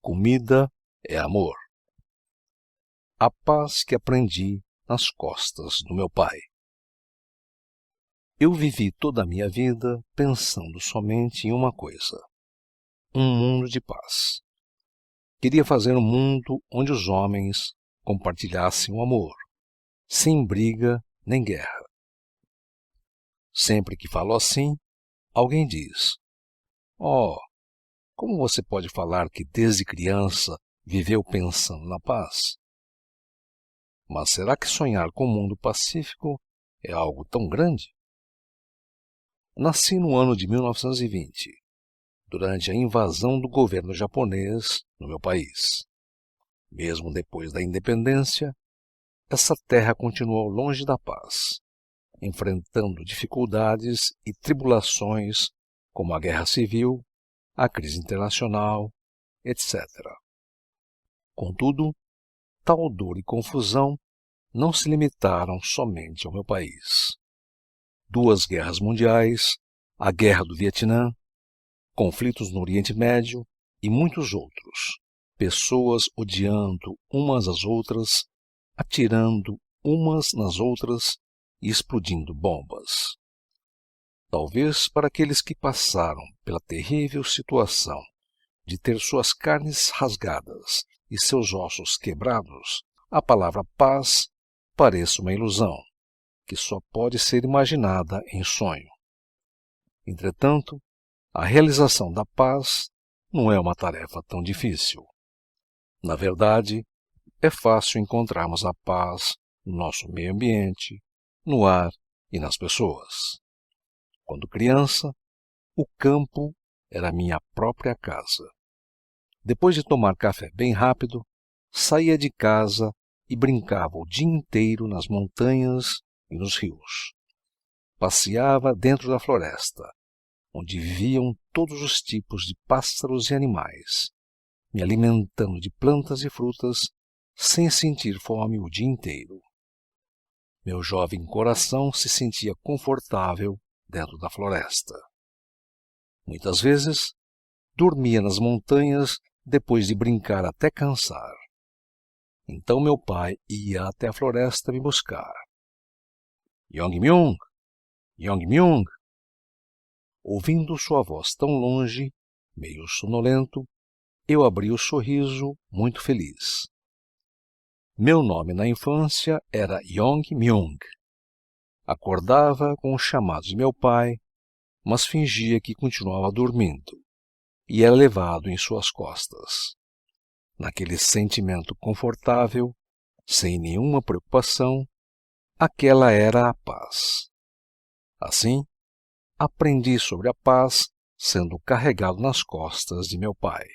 Comida é amor. A paz que aprendi nas costas do meu pai. Eu vivi toda a minha vida pensando somente em uma coisa: um mundo de paz. Queria fazer um mundo onde os homens compartilhassem o amor, sem briga nem guerra. Sempre que falo assim, alguém diz: "Oh, como você pode falar que desde criança viveu pensando na paz?" Mas será que sonhar com um mundo pacífico é algo tão grande? Nasci no ano de 1920, durante a invasão do governo japonês no meu país. Mesmo depois da independência, essa terra continuou longe da paz, enfrentando dificuldades e tribulações como a guerra civil, a crise internacional, etc. Contudo, tal dor e confusão não se limitaram somente ao meu país. 2 guerras mundiais, a Guerra do Vietnã, conflitos no Oriente Médio e muitos outros. Pessoas odiando umas às outras, atirando umas nas outras e explodindo bombas. Talvez para aqueles que passaram pela terrível situação de ter suas carnes rasgadas e seus ossos quebrados, a palavra paz pareça uma ilusão, que só pode ser imaginada em sonho. Entretanto, a realização da paz não é uma tarefa tão difícil. Na verdade, é fácil encontrarmos a paz no nosso meio ambiente, no ar e nas pessoas. Quando criança, o campo era minha própria casa. Depois de tomar café bem rápido, saía de casa e brincava o dia inteiro nas montanhas e nos rios. Passeava dentro da floresta, onde viviam todos os tipos de pássaros e animais, me alimentando de plantas e frutas sem sentir fome o dia inteiro. Meu jovem coração se sentia confortável dentro da floresta. Muitas vezes, dormia nas montanhas depois de brincar até cansar. Então meu pai ia até a floresta me buscar. Yongmyung! Yongmyung! Ouvindo sua voz tão longe, meio sonolento, eu abri o sorriso muito feliz. Meu nome na infância era Yongmyung. Acordava com os chamados de meu pai, mas fingia que continuava dormindo, e era levado em suas costas. Naquele sentimento confortável, sem nenhuma preocupação, aquela era a paz. Assim, aprendi sobre a paz sendo carregado nas costas de meu pai.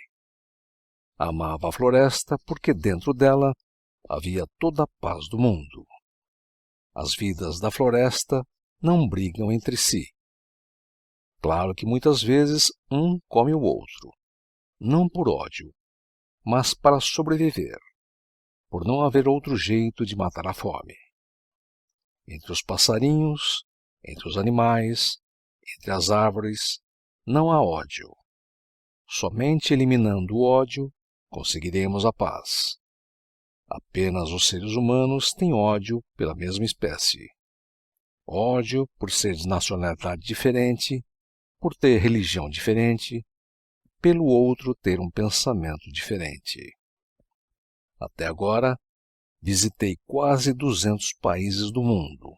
Amava a floresta porque dentro dela havia toda a paz do mundo. As vidas da floresta não brigam entre si. Claro que muitas vezes um come o outro, não por ódio, mas para sobreviver, por não haver outro jeito de matar a fome. Entre os passarinhos, entre os animais, entre as árvores, não há ódio. Somente eliminando o ódio conseguiremos a paz. Apenas os seres humanos têm ódio pela mesma espécie. Ódio por ser de nacionalidade diferente, por ter religião diferente, pelo outro ter um pensamento diferente. Até agora, visitei quase 200 países do mundo,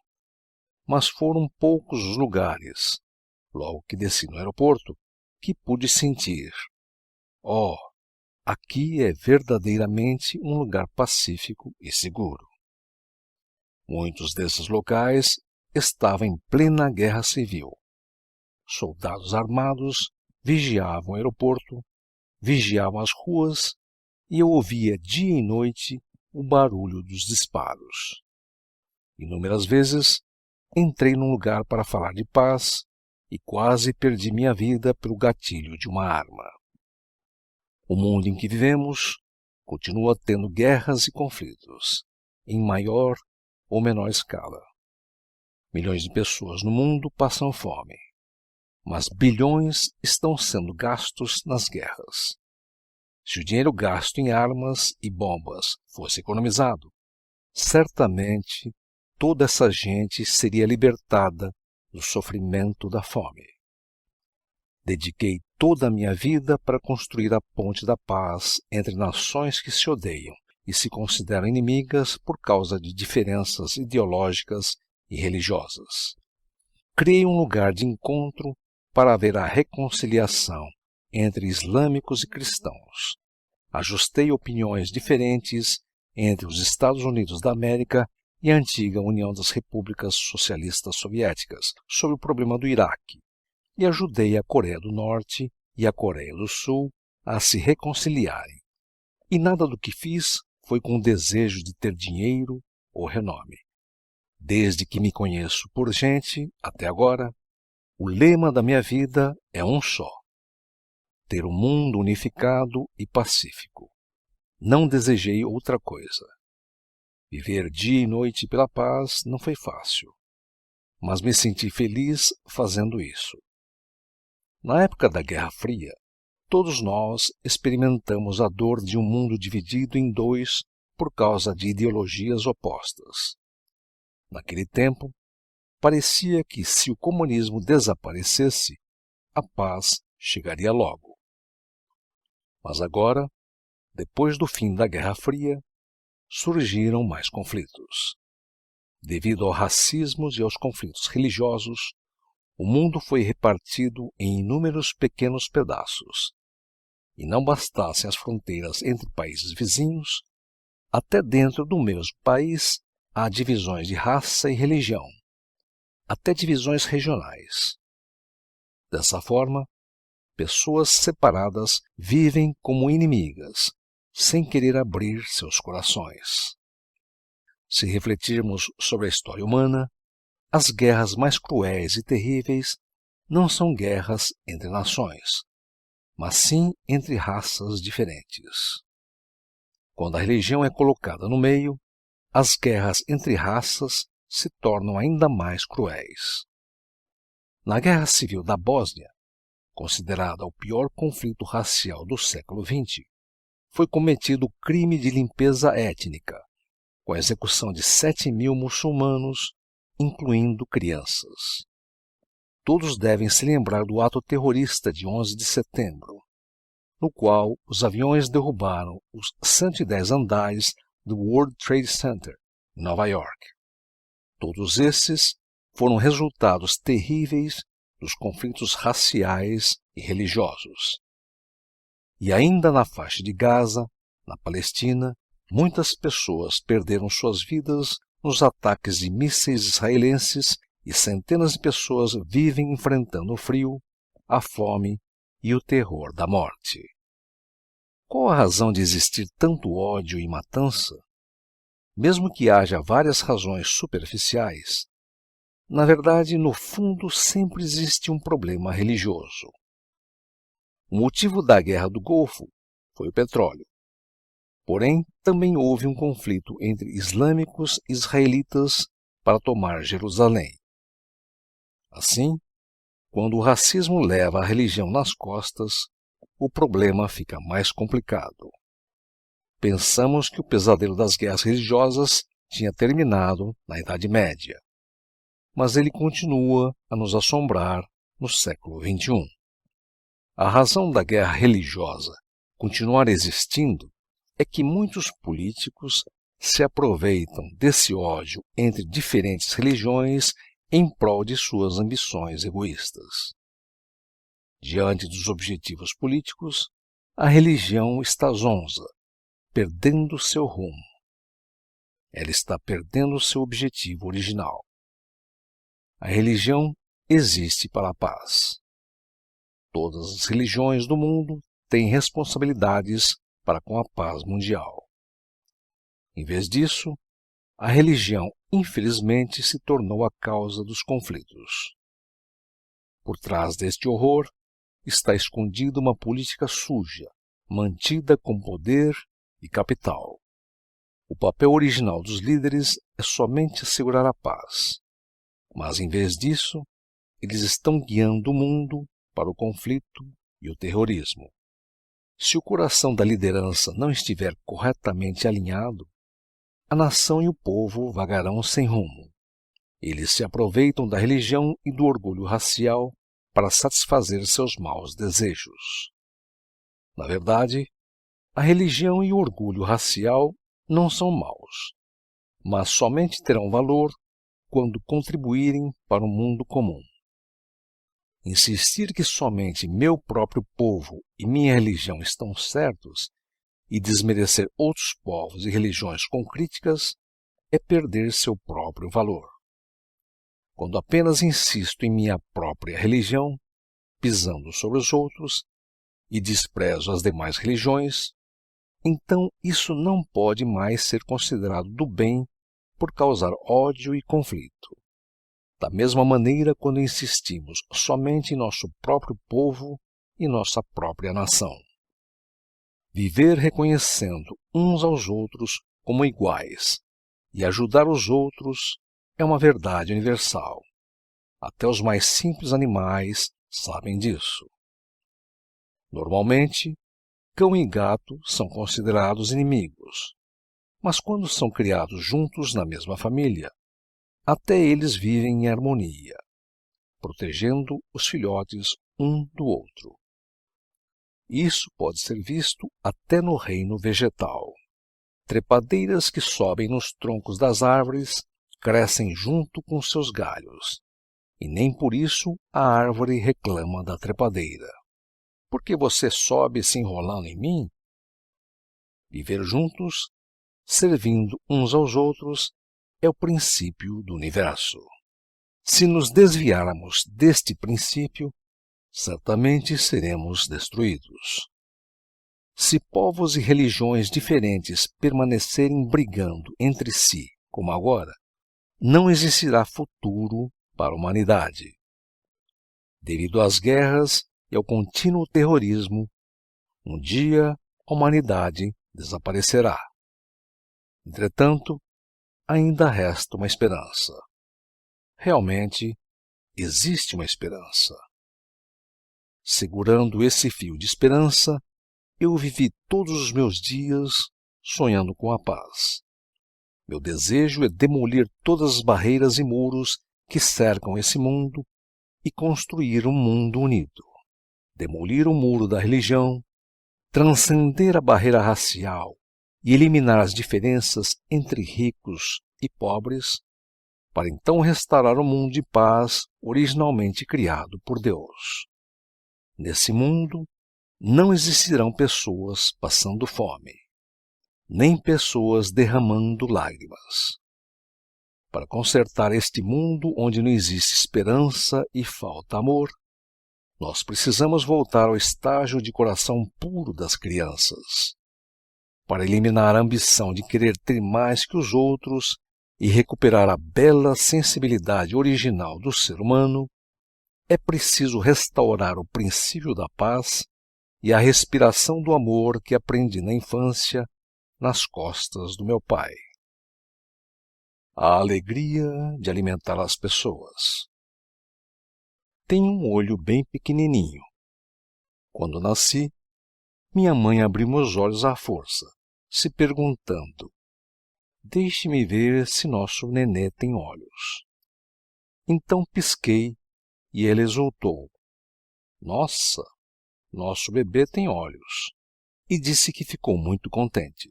mas foram poucos os lugares, logo que desci no aeroporto, que pude sentir: oh, aqui é verdadeiramente um lugar pacífico e seguro. Muitos desses locais estavam em plena guerra civil. Soldados armados vigiavam o aeroporto, vigiavam as ruas, e eu ouvia dia e noite o barulho dos disparos. Inúmeras vezes entrei num lugar para falar de paz e quase perdi minha vida pelo gatilho de uma arma. O mundo em que vivemos continua tendo guerras e conflitos, em maior ou menor escala. Milhões de pessoas no mundo passam fome, mas bilhões estão sendo gastos nas guerras. Se o dinheiro gasto em armas e bombas fosse economizado, certamente toda essa gente seria libertada do sofrimento da fome. Dediquei toda a minha vida para construir a ponte da paz entre nações que se odeiam e se consideram inimigas por causa de diferenças ideológicas e religiosas. Criei um lugar de encontro para haver a reconciliação entre islâmicos e cristãos. Ajustei opiniões diferentes entre os Estados Unidos da América e a antiga União das Repúblicas Socialistas Soviéticas sobre o problema do Iraque, e ajudei a Coreia do Norte e a Coreia do Sul a se reconciliarem. E nada do que fiz foi com o desejo de ter dinheiro ou renome. Desde que me conheço por gente, até agora, o lema da minha vida é um só: ter um mundo unificado e pacífico. Não desejei outra coisa. Viver dia e noite pela paz não foi fácil, mas me senti feliz fazendo isso. Na época da Guerra Fria, todos nós experimentamos a dor de um mundo dividido em dois por causa de ideologias opostas. Naquele tempo, parecia que se o comunismo desaparecesse, a paz chegaria logo. Mas agora, depois do fim da Guerra Fria, surgiram mais conflitos. Devido ao racismo e aos conflitos religiosos, o mundo foi repartido em inúmeros pequenos pedaços. E não bastassem as fronteiras entre países vizinhos, até dentro do mesmo país há divisões de raça e religião, até divisões regionais. Dessa forma, pessoas separadas vivem como inimigas, sem querer abrir seus corações. Se refletirmos sobre a história humana, as guerras mais cruéis e terríveis não são guerras entre nações, mas sim entre raças diferentes. Quando a religião é colocada no meio, as guerras entre raças se tornam ainda mais cruéis. Na Guerra Civil da Bósnia, considerada o pior conflito racial do século XX, foi cometido o crime de limpeza étnica, com a execução de 7.000 muçulmanos, incluindo crianças. Todos devem se lembrar do ato terrorista de 11 de setembro, no qual os aviões derrubaram os 110 andares do World Trade Center, em Nova York. Todos esses foram resultados terríveis dos conflitos raciais e religiosos. E ainda na faixa de Gaza, na Palestina, muitas pessoas perderam suas vidas nos ataques de mísseis israelenses e centenas de pessoas vivem enfrentando o frio, a fome e o terror da morte. Qual a razão de existir tanto ódio e matança? Mesmo que haja várias razões superficiais, na verdade, no fundo, sempre existe um problema religioso. O motivo da Guerra do Golfo foi o petróleo. Porém, também houve um conflito entre islâmicos e israelitas para tomar Jerusalém. Assim, quando o racismo leva a religião nas costas, o problema fica mais complicado. Pensamos que o pesadelo das guerras religiosas tinha terminado na Idade Média, mas ele continua a nos assombrar no século XXI. A razão da guerra religiosa continuar existindo é que muitos políticos se aproveitam desse ódio entre diferentes religiões em prol de suas ambições egoístas. Diante dos objetivos políticos, a religião está zonza, perdendo seu rumo. Ela está perdendo seu objetivo original. A religião existe para a paz. Todas as religiões do mundo têm responsabilidades para com a paz mundial. Em vez disso, a religião, infelizmente, se tornou a causa dos conflitos. Por trás deste horror está escondida uma política suja, mantida com poder e capital. O papel original dos líderes é somente assegurar a paz, mas em vez disso, eles estão guiando o mundo para o conflito e o terrorismo. Se o coração da liderança não estiver corretamente alinhado, a nação e o povo vagarão sem rumo. Eles se aproveitam da religião e do orgulho racial para satisfazer seus maus desejos. Na verdade, a religião e o orgulho racial não são maus, mas somente terão valor quando contribuírem para o mundo comum. Insistir que somente meu próprio povo e minha religião estão certos e desmerecer outros povos e religiões com críticas é perder seu próprio valor. Quando apenas insisto em minha própria religião, pisando sobre os outros, e desprezo as demais religiões, então isso não pode mais ser considerado do bem por causar ódio e conflito. Da mesma maneira, quando insistimos somente em nosso próprio povo e nossa própria nação. Viver reconhecendo uns aos outros como iguais e ajudar os outros é uma verdade universal. Até os mais simples animais sabem disso. Normalmente, cão e gato são considerados inimigos, mas quando são criados juntos na mesma família, até eles vivem em harmonia, protegendo os filhotes um do outro. Isso pode ser visto até no reino vegetal. Trepadeiras que sobem nos troncos das árvores crescem junto com seus galhos, e nem por isso a árvore reclama da trepadeira. Por que você sobe se enrolando em mim? Viver juntos, servindo uns aos outros, é o princípio do universo. Se nos desviarmos deste princípio, certamente seremos destruídos. Se povos e religiões diferentes permanecerem brigando entre si, como agora, não existirá futuro para a humanidade. Devido às guerras e ao contínuo terrorismo, um dia a humanidade desaparecerá. Entretanto, ainda resta uma esperança. Realmente, existe uma esperança. Segurando esse fio de esperança, eu vivi todos os meus dias sonhando com a paz. Meu desejo é demolir todas as barreiras e muros que cercam esse mundo e construir um mundo unido. Demolir o muro da religião, transcender a barreira racial e eliminar as diferenças entre ricos e pobres, para então restaurar o mundo de paz originalmente criado por Deus. Nesse mundo, não existirão pessoas passando fome, nem pessoas derramando lágrimas. Para consertar este mundo onde não existe esperança e falta amor, nós precisamos voltar ao estágio de coração puro das crianças. Para eliminar a ambição de querer ter mais que os outros e recuperar a bela sensibilidade original do ser humano, é preciso restaurar o princípio da paz e a respiração do amor que aprendi na infância nas costas do meu pai. A alegria de alimentar as pessoas. Tenho um olho bem pequenininho. Quando nasci, minha mãe abriu meus olhos à força, se perguntando: deixe-me ver se nosso nenê tem olhos. Então pisquei e ela exultou: nossa, nosso bebê tem olhos, e disse que ficou muito contente.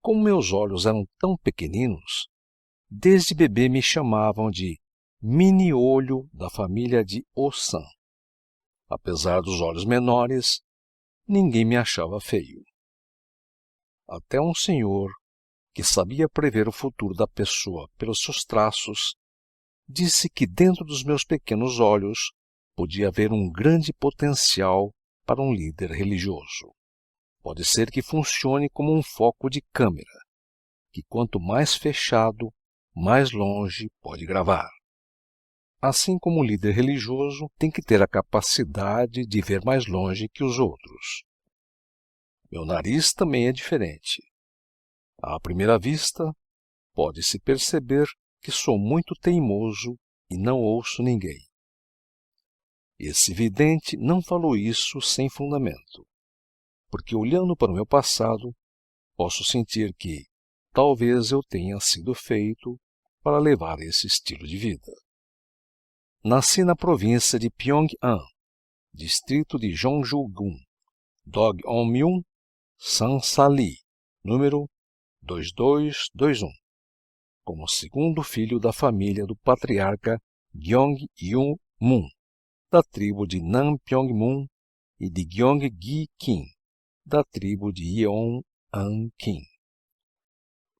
Como meus olhos eram tão pequeninos, desde bebê me chamavam de mini-olho da família de Ossan. Apesar dos olhos menores, ninguém me achava feio. Até um senhor, que sabia prever o futuro da pessoa pelos seus traços, disse que dentro dos meus pequenos olhos podia haver um grande potencial para um líder religioso. Pode ser que funcione como um foco de câmera, que quanto mais fechado, mais longe pode gravar. Assim como o líder religioso tem que ter a capacidade de ver mais longe que os outros. Meu nariz também é diferente. À primeira vista, pode-se perceber que sou muito teimoso e não ouço ninguém. Esse vidente não falou isso sem fundamento. porque olhando para o meu passado, posso sentir que talvez eu tenha sido feito para levar esse estilo de vida. Nasci na província de Pyongyang, distrito de Gyeongju-gun, Dogyeon-myeon, Sansali, número 2221, como segundo filho da família do patriarca Gyeongyu-mun, da tribo de Nampyongmun, e de Gyeonggi-kim, da tribo de Yeon-an-kim.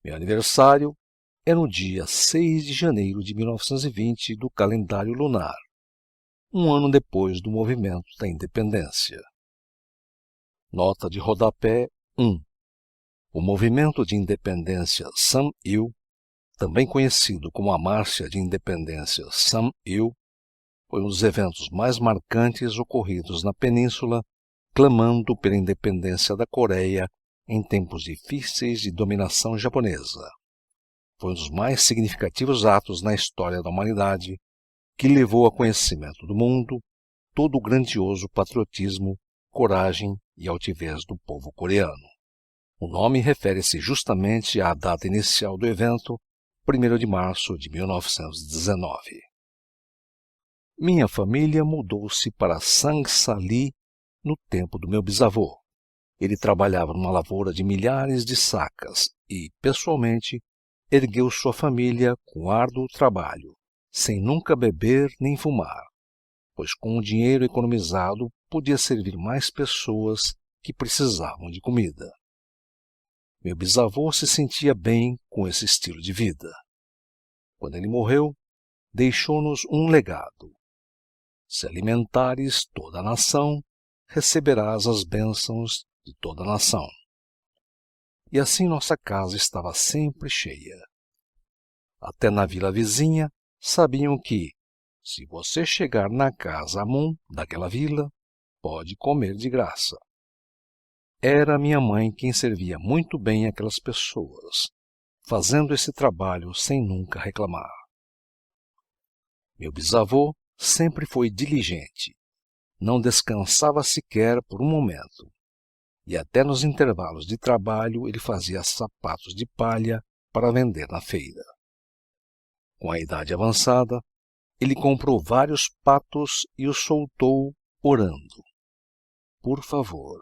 Meu aniversário é no dia 6 de janeiro de 1920 do calendário lunar, um ano depois do movimento da independência. Nota de rodapé 1. O movimento de independência Sam-il, também conhecido como a Marcha de Independência Sam-il, foi um dos eventos mais marcantes ocorridos na península, clamando pela independência da Coreia em tempos difíceis de dominação japonesa. Foi um dos mais significativos atos na história da humanidade, que levou a conhecimento do mundo todo o grandioso patriotismo, coragem e altivez do povo coreano. O nome refere-se justamente à data inicial do evento, 1º de março de 1919. Minha família mudou-se para Sangsali no tempo do meu bisavô. Ele trabalhava numa lavoura de milhares de sacas e, pessoalmente, ergueu sua família com árduo trabalho, sem nunca beber nem fumar, pois com o dinheiro economizado podia servir mais pessoas que precisavam de comida. Meu bisavô se sentia bem com esse estilo de vida. Quando ele morreu, deixou-nos um legado. Se alimentares toda a nação, receberás as bênçãos de toda a nação. E assim nossa casa estava sempre cheia. Até na vila vizinha, sabiam que, se você chegar na casa Amun daquela vila, pode comer de graça. Era minha mãe quem servia muito bem aquelas pessoas, fazendo esse trabalho sem nunca reclamar. Meu bisavô sempre foi diligente, não descansava sequer por um momento, e até nos intervalos de trabalho ele fazia sapatos de palha para vender na feira. Com a idade avançada, ele comprou vários patos e os soltou orando. Por favor,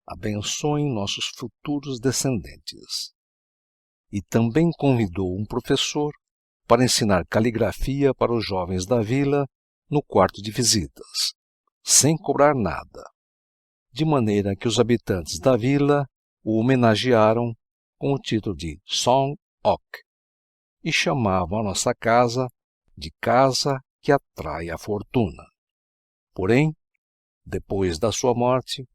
abençoem nossos futuros descendentes. E também convidou um professor para ensinar caligrafia para os jovens da vila no quarto de visitas, sem cobrar nada, de maneira que os habitantes da vila o homenagearam com o título de Song-ok e chamavam a nossa casa de Casa que Atrai a Fortuna. Porém, depois da sua morte,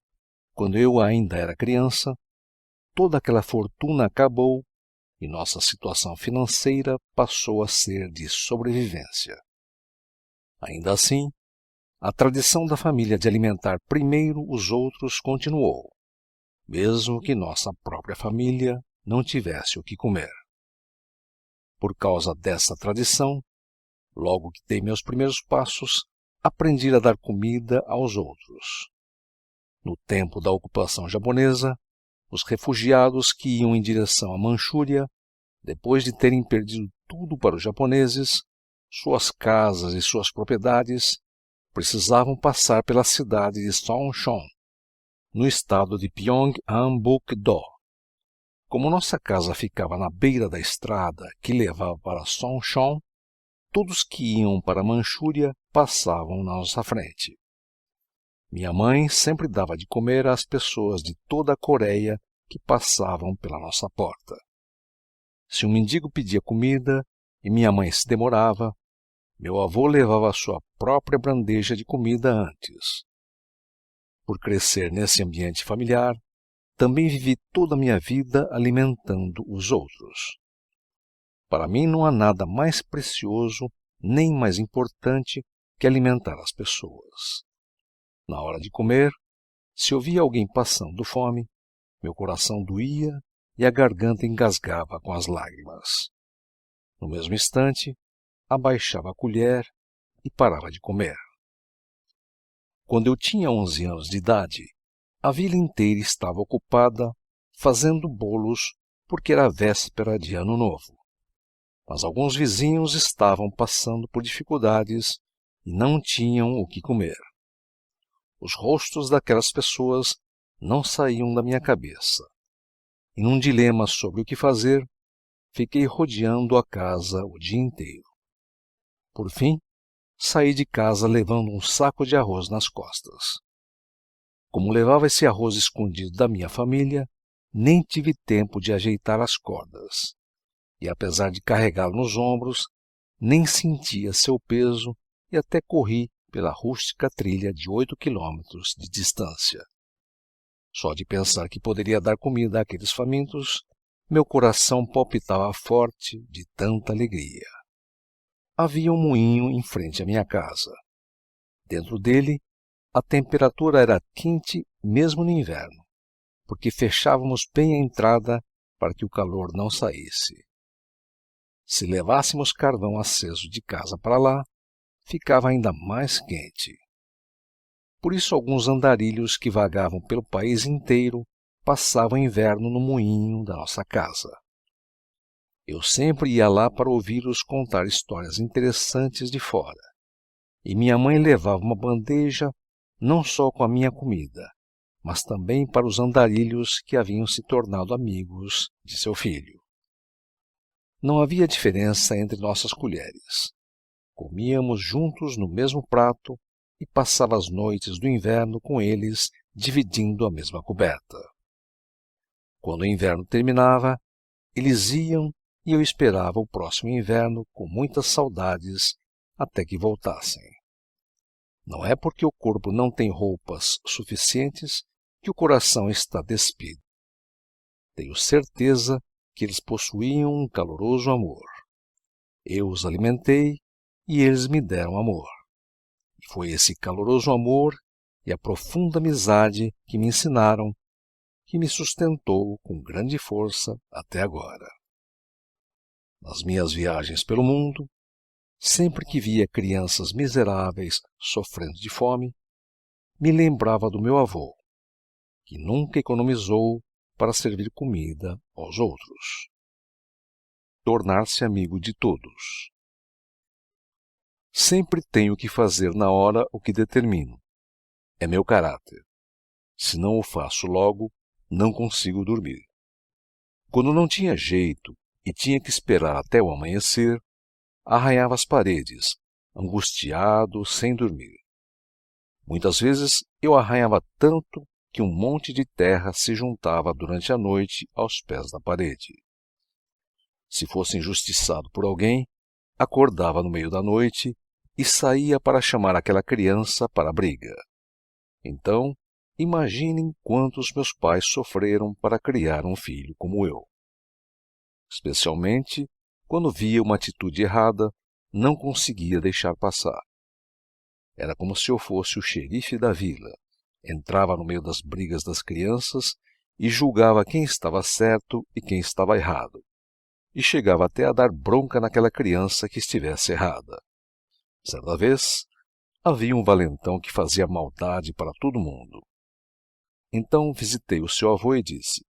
quando eu ainda era criança, toda aquela fortuna acabou e nossa situação financeira passou a ser de sobrevivência. Ainda assim, a tradição da família de alimentar primeiro os outros continuou, mesmo que nossa própria família não tivesse o que comer. Por causa dessa tradição, logo que dei meus primeiros passos, aprendi a dar comida aos outros. No tempo da ocupação japonesa, os refugiados que iam em direção à Manchúria, depois de terem perdido tudo para os japoneses, suas casas e suas propriedades, precisavam passar pela cidade de Sonchon, no estado de Pyeongbuk-do. Como nossa casa ficava na beira da estrada que levava para Sonchon, todos que iam para a Manchúria passavam na nossa frente. Minha mãe sempre dava de comer às pessoas de toda a Coreia que passavam pela nossa porta. Se um mendigo pedia comida e minha mãe se demorava, meu avô levava a sua própria bandeja de comida antes. Por crescer nesse ambiente familiar, também vivi toda a minha vida alimentando os outros. Para mim não há nada mais precioso nem mais importante que alimentar as pessoas. Na hora de comer, se ouvia alguém passando fome, meu coração doía e a garganta engasgava com as lágrimas. No mesmo instante, abaixava a colher e parava de comer. Quando eu tinha 11 anos de idade, A vila inteira estava ocupada fazendo bolos porque era véspera de Ano Novo. Mas alguns vizinhos estavam passando por dificuldades e não tinham o que comer. Os rostos daquelas pessoas não saíam da minha cabeça. E num dilema sobre o que fazer, fiquei rodeando a casa o dia inteiro. Por fim, saí de casa levando um saco de arroz nas costas. Como levava esse arroz escondido da minha família, nem tive tempo de ajeitar as cordas. E apesar de carregá-lo nos ombros, nem sentia seu peso e até corri pela rústica trilha de 8 quilômetros de distância. Só de pensar que poderia dar comida àqueles famintos, meu coração palpitava forte de tanta alegria. Havia um moinho em frente à minha casa. Dentro dele, a temperatura era quente mesmo no inverno, porque fechávamos bem a entrada para que o calor não saísse. Se levássemos carvão aceso de casa para lá, ficava ainda mais quente. Por isso alguns andarilhos que vagavam pelo país inteiro passavam o inverno no moinho da nossa casa. Eu sempre ia lá para ouvi-los contar histórias interessantes de fora, e minha mãe levava uma bandeja não só com a minha comida, mas também para os andarilhos que haviam se tornado amigos de seu filho. Não havia diferença entre nossas colheres. Comíamos juntos no mesmo prato e passava as noites do inverno com eles, dividindo a mesma coberta. Quando o inverno terminava, eles iam e eu esperava o próximo inverno com muitas saudades até que voltassem. Não é porque o corpo não tem roupas suficientes que o coração está despido. Tenho certeza que eles possuíam um caloroso amor. Eu os alimentei e eles me deram amor. E foi esse caloroso amor e a profunda amizade que me ensinaram, que me sustentou com grande força até agora. Nas minhas viagens pelo mundo, sempre que via crianças miseráveis sofrendo de fome, me lembrava do meu avô, que nunca economizou para servir comida aos outros. Tornar-se amigo de todos. Sempre tenho que fazer na hora o que determino. É meu caráter. Se não o faço logo, não consigo dormir. Quando não tinha jeito e tinha que esperar até o amanhecer, arranhava as paredes, angustiado, sem dormir. Muitas vezes eu arranhava tanto que um monte de terra se juntava durante a noite aos pés da parede. Se fosse injustiçado por alguém, acordava no meio da noite e saía para chamar aquela criança para a briga. Então, imaginem quantos meus pais sofreram para criar um filho como eu. Especialmente quando via uma atitude errada, não conseguia deixar passar. Era como se eu fosse o xerife da vila. Entrava no meio das brigas das crianças e julgava quem estava certo e quem estava errado. E chegava até a dar bronca naquela criança que estivesse errada. Certa vez, havia um valentão que fazia maldade para todo mundo. Então visitei o seu avô e disse: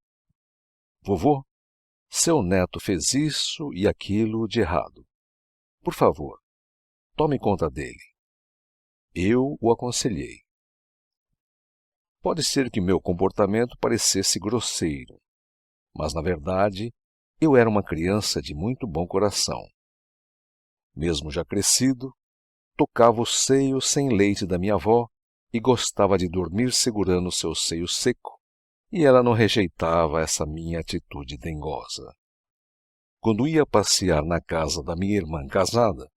Vovô, seu neto fez isso e aquilo de errado. Por favor, tome conta dele. Eu o aconselhei. Pode ser que meu comportamento parecesse grosseiro, mas, na verdade, eu era uma criança de muito bom coração. Mesmo já crescido, tocava o seio sem leite da minha avó e gostava de dormir segurando seu seio seco, e ela não rejeitava essa minha atitude dengosa. Quando ia passear na casa da minha irmã casada,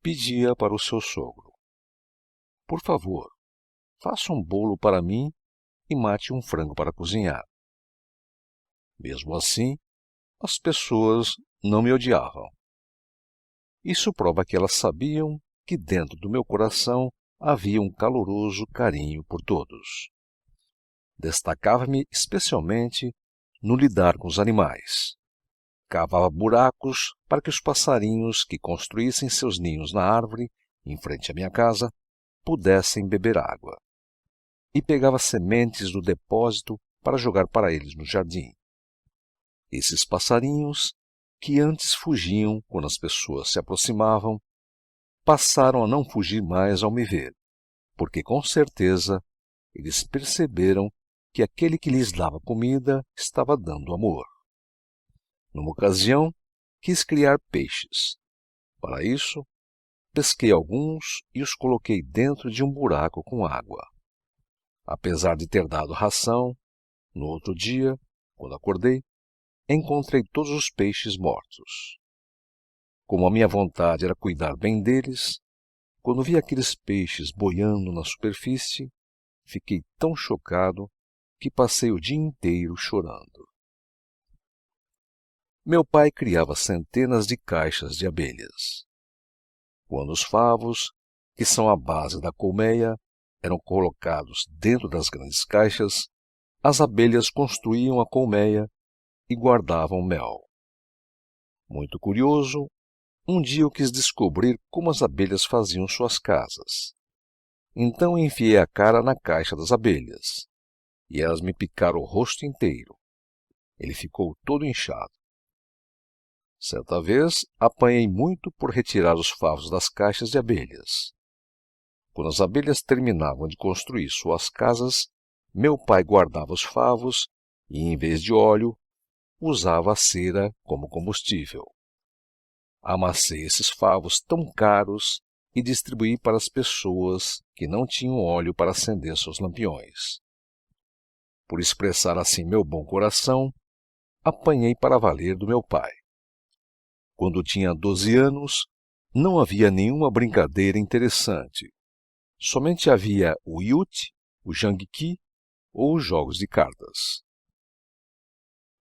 pedia para o seu sogro: Por favor, faça um bolo para mim e mate um frango para cozinhar. Mesmo assim, as pessoas não me odiavam. Isso prova que elas sabiam que dentro do meu coração havia um caloroso carinho por todos. Destacava-me especialmente no lidar com os animais. Cavava buracos para que os passarinhos que construíssem seus ninhos na árvore, em frente à minha casa, pudessem beber água. e pegava sementes do depósito para jogar para eles no jardim. Esses passarinhos, que antes fugiam quando as pessoas se aproximavam, passaram a não fugir mais ao me ver, porque com certeza eles perceberam que aquele que lhes dava comida estava dando amor. Numa ocasião, quis criar peixes. Para isso, pesquei alguns e os coloquei dentro de um buraco com água. Apesar de ter dado ração, no outro dia, quando acordei, encontrei todos os peixes mortos. Como a minha vontade era cuidar bem deles, quando vi aqueles peixes boiando na superfície, fiquei tão chocado que passei o dia inteiro chorando. Meu pai criava centenas de caixas de abelhas. Quando os favos, que são a base da colmeia, eram colocados dentro das grandes caixas, as abelhas construíam a colmeia e guardavam mel. Muito curioso, um dia eu quis descobrir como as abelhas faziam suas casas. Então enfiei a cara na caixa das abelhas, e elas me picaram o rosto inteiro. Ele ficou todo inchado. Certa vez, apanhei muito por retirar os favos das caixas de abelhas. Quando as abelhas terminavam de construir suas casas, meu pai guardava os favos e, em vez de óleo, usava a cera como combustível. Amassei esses favos tão caros e distribuí para as pessoas que não tinham óleo para acender seus lampiões. Por expressar assim meu bom coração, apanhei para valer do meu pai. Quando tinha 12 anos, não havia nenhuma brincadeira interessante. Somente havia o Yut, o Jangki ou os jogos de cartas.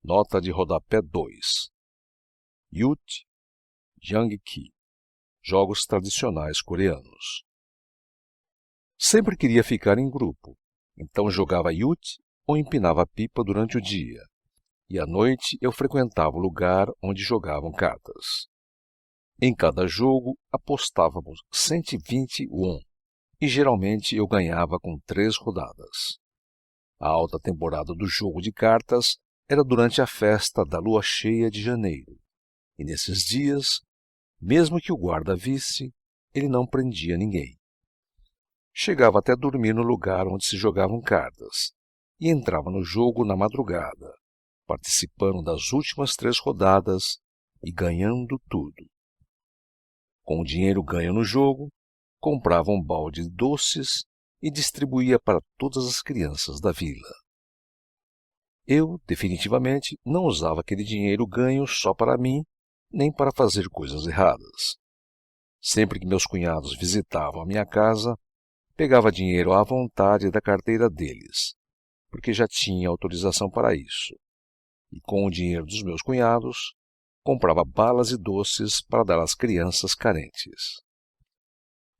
Nota de rodapé 2. Yut, Jangki, jogos tradicionais coreanos. Sempre queria ficar em grupo, então jogava Yut ou empinava pipa durante o dia, e à noite eu frequentava o lugar onde jogavam cartas. Em cada jogo apostávamos 120 won, e geralmente eu ganhava com 3 rodadas. A alta temporada do jogo de cartas era durante a festa da lua cheia de janeiro, e nesses dias, mesmo que o guarda visse, ele não prendia ninguém. Chegava até dormir no lugar onde se jogavam cartas, e entrava no jogo na madrugada, participando das últimas 3 rodadas e ganhando tudo. Com o dinheiro ganho no jogo, comprava um balde de doces e distribuía para todas as crianças da vila. Eu, definitivamente, não usava aquele dinheiro ganho só para mim, nem para fazer coisas erradas. Sempre que meus cunhados visitavam a minha casa, pegava dinheiro à vontade da carteira deles, porque já tinha autorização para isso. E com o dinheiro dos meus cunhados, comprava balas e doces para dar às crianças carentes.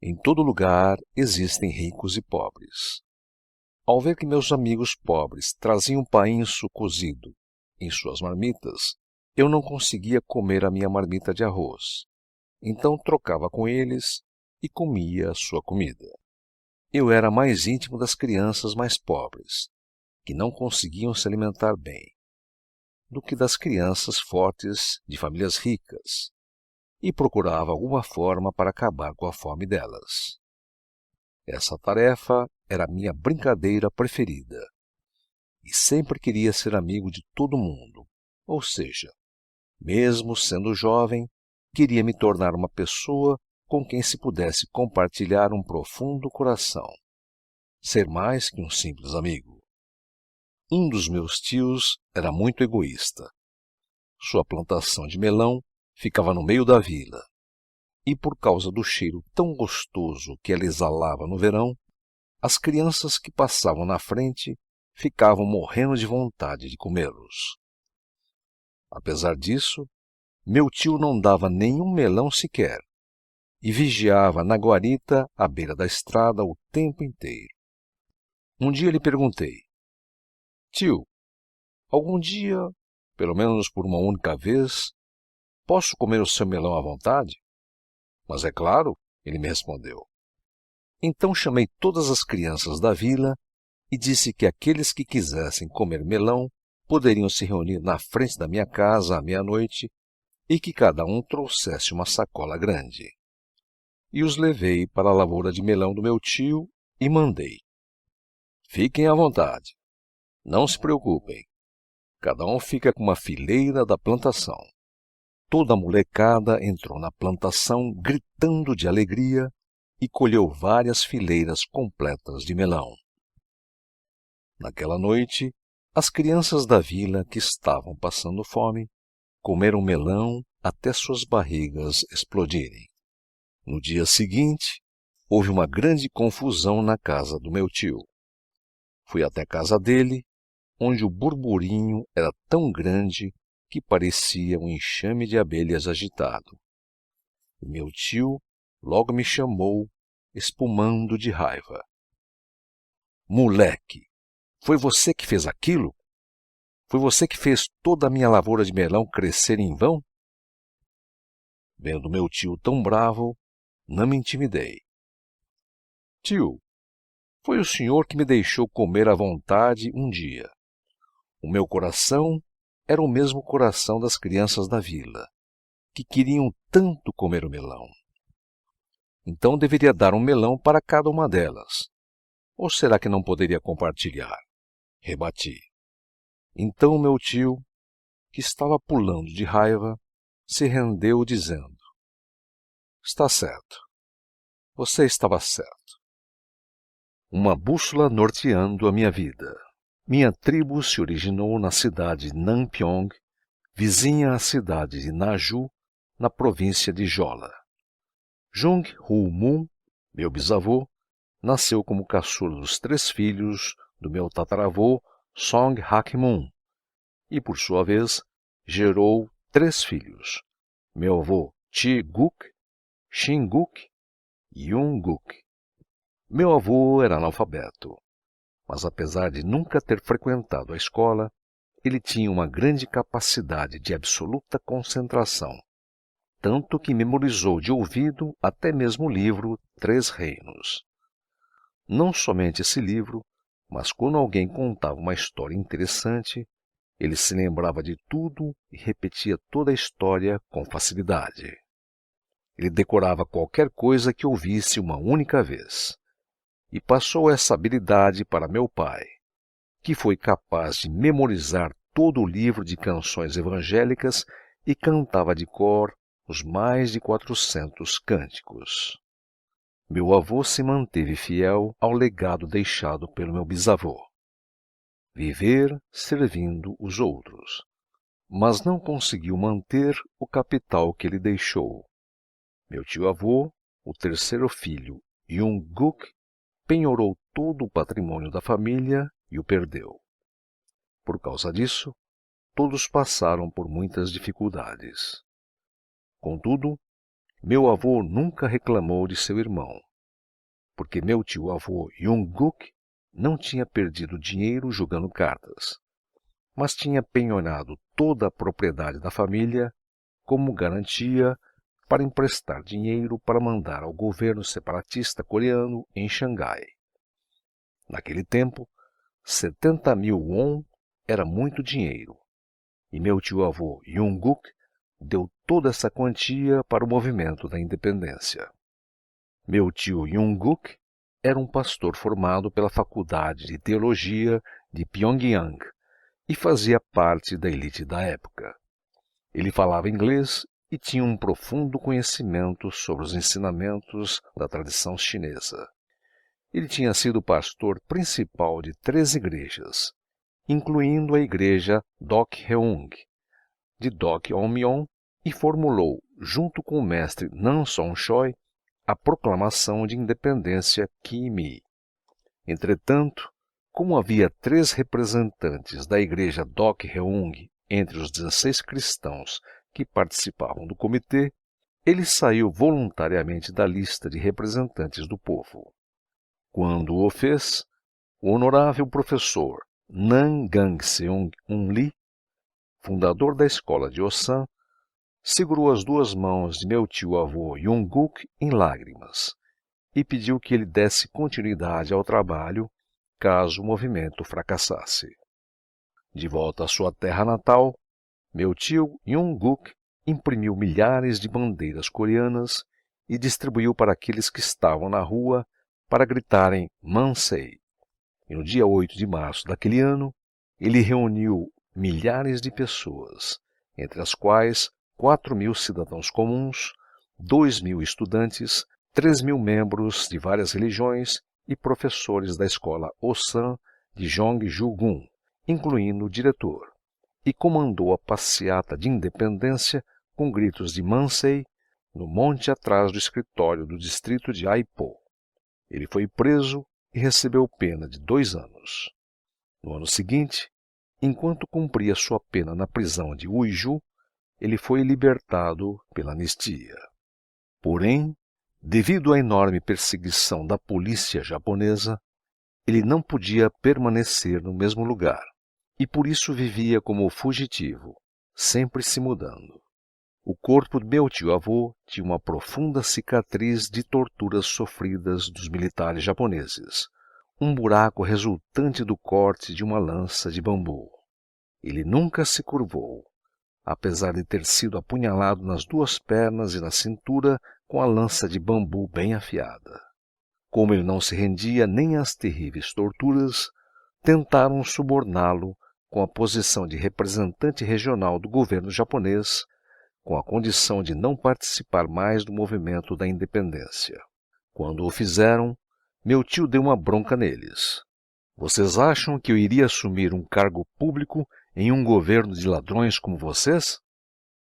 Em todo lugar existem ricos e pobres. Ao ver que meus amigos pobres traziam painço cozido em suas marmitas, eu não conseguia comer a minha marmita de arroz. Então trocava com eles e comia a sua comida. Eu era mais íntimo das crianças mais pobres, que não conseguiam se alimentar bem, do que das crianças fortes de famílias ricas, e procurava alguma forma para acabar com a fome delas. Essa tarefa era a minha brincadeira preferida, e sempre queria ser amigo de todo mundo, ou seja, mesmo sendo jovem, queria me tornar uma pessoa com quem se pudesse compartilhar um profundo coração, ser mais que um simples amigo. Um dos meus tios era muito egoísta. Sua plantação de melão ficava no meio da vila, e por causa do cheiro tão gostoso que ela exalava no verão, as crianças que passavam na frente ficavam morrendo de vontade de comê-los. Apesar disso, meu tio não dava nenhum melão sequer, e vigiava na guarita à beira da estrada o tempo inteiro. Um dia lhe perguntei: Tio, algum dia, pelo menos por uma única vez, posso comer o seu melão à vontade? Mas é claro, ele me respondeu. Então chamei todas as crianças da vila e disse que aqueles que quisessem comer melão poderiam se reunir na frente da minha casa à meia-noite e que cada um trouxesse uma sacola grande. E os levei para a lavoura de melão do meu tio e mandei: fiquem à vontade, não se preocupem, cada um fica com uma fileira da plantação. Toda a molecada entrou na plantação gritando de alegria e colheu várias fileiras completas de melão. Naquela noite, as crianças da vila que estavam passando fome comeram melão até suas barrigas explodirem. No dia seguinte, houve uma grande confusão na casa do meu tio. Fui até a casa dele, onde o burburinho era tão grande que parecia um enxame de abelhas agitado. E meu tio logo me chamou, espumando de raiva. Moleque, foi você que fez aquilo? Foi você que fez toda a minha lavoura de melão crescer em vão? Vendo meu tio tão bravo, não me intimidei. Tio, foi o senhor que me deixou comer à vontade um dia. O meu coração era o mesmo coração das crianças da vila, que queriam tanto comer o melão. Então deveria dar um melão para cada uma delas. Ou será que não poderia compartilhar? Rebati. Então meu tio, que estava pulando de raiva, se rendeu dizendo: está certo. Você estava certo. Uma bússola norteando a minha vida. Minha tribo se originou na cidade de Nampyong, vizinha à cidade de Naju, na província de Jola. Jung Hu Mun, meu bisavô, nasceu como caçula dos 3 filhos do meu tataravô Song Hak Mun e, por sua vez, gerou 3 filhos, meu avô Chi Guk, Shin Guk e Yun Guk. Meu avô era analfabeto, mas apesar de nunca ter frequentado a escola, ele tinha uma grande capacidade de absoluta concentração, tanto que memorizou de ouvido até mesmo o livro 3 Reinos. Não somente esse livro, mas quando alguém contava uma história interessante, ele se lembrava de tudo e repetia toda a história com facilidade. Ele decorava qualquer coisa que ouvisse uma única vez. E passou essa habilidade para meu pai, que foi capaz de memorizar todo o livro de canções evangélicas e cantava de cor os mais de 400 cânticos. Meu avô se manteve fiel ao legado deixado pelo meu bisavô. Viver servindo os outros, mas não conseguiu manter o capital que ele deixou. Meu tio-avô, o 3º filho, Yun Guk, penhorou todo o patrimônio da família e o perdeu. Por causa disso, todos passaram por muitas dificuldades. Contudo, meu avô nunca reclamou de seu irmão, porque meu tio-avô Yun Guk não tinha perdido dinheiro jogando cartas, mas tinha penhorado toda a propriedade da família como garantia para emprestar dinheiro para mandar ao governo separatista coreano em Xangai. Naquele tempo, 70.000 won era muito dinheiro, e meu tio-avô Yun Guk deu toda essa quantia para o movimento da independência. Meu tio Yun Guk era um pastor formado pela Faculdade de Teologia de Pyongyang e fazia parte da elite da época. Ele falava inglês e tinha um profundo conhecimento sobre os ensinamentos da tradição chinesa. Ele tinha sido pastor principal de 3 igrejas, incluindo a igreja Dokheung, de Dokyeomyeon, e formulou, junto com o mestre Nam Song Choi, a proclamação de independência Kimi. Entretanto, como havia 3 representantes da igreja Dokheung entre os 16 cristãos que participavam do comitê, ele saiu voluntariamente da lista de representantes do povo. Quando o fez, o honorável professor Nan Gangseung Lee, fundador da escola de Osan, segurou as 2 mãos de meu tio-avô Yun Guk em lágrimas e pediu que ele desse continuidade ao trabalho caso o movimento fracassasse. De volta à sua terra natal, meu tio Jung-guk imprimiu milhares de bandeiras coreanas e distribuiu para aqueles que estavam na rua para gritarem Mansei. E no dia 8 de março daquele ano, ele reuniu milhares de pessoas, entre as quais 4.000 cidadãos comuns, 2.000 estudantes, 3.000 membros de várias religiões e professores da escola Osan de Jongju-gun, incluindo o diretor, e comandou a passeata de independência com gritos de Mansei no monte atrás do escritório do distrito de Aipo. Ele foi preso e recebeu pena de 2 anos. No ano seguinte, enquanto cumpria sua pena na prisão de Uiju, ele foi libertado pela anistia. Porém, devido à enorme perseguição da polícia japonesa, ele não podia permanecer no mesmo lugar, e por isso vivia como fugitivo, sempre se mudando. O corpo do meu tio-avô tinha uma profunda cicatriz de torturas sofridas dos militares japoneses, um buraco resultante do corte de uma lança de bambu. Ele nunca se curvou, apesar de ter sido apunhalado nas 2 pernas e na cintura com a lança de bambu bem afiada. Como ele não se rendia nem às terríveis torturas, tentaram suborná-lo com a posição de representante regional do governo japonês, com a condição de não participar mais do movimento da independência. Quando o fizeram, meu tio deu uma bronca neles. Vocês acham que eu iria assumir um cargo público em um governo de ladrões como vocês?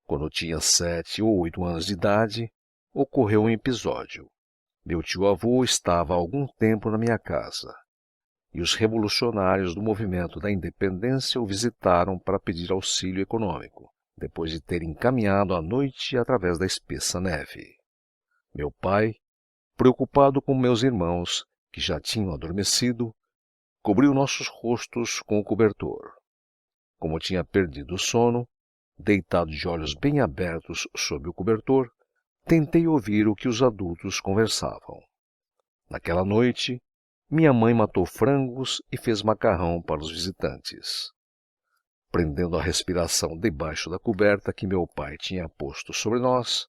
Quando eu tinha 7 ou 8 anos de idade, ocorreu um episódio. Meu tio-avô estava há algum tempo na minha casa, e os revolucionários do movimento da independência o visitaram para pedir auxílio econômico, depois de terem caminhado à noite através da espessa neve. Meu pai, preocupado com meus irmãos, que já tinham adormecido, cobriu nossos rostos com o cobertor. Como eu tinha perdido o sono, deitado de olhos bem abertos sob o cobertor, tentei ouvir o que os adultos conversavam. Naquela noite, minha mãe matou frangos e fez macarrão para os visitantes. Prendendo a respiração debaixo da coberta que meu pai tinha posto sobre nós,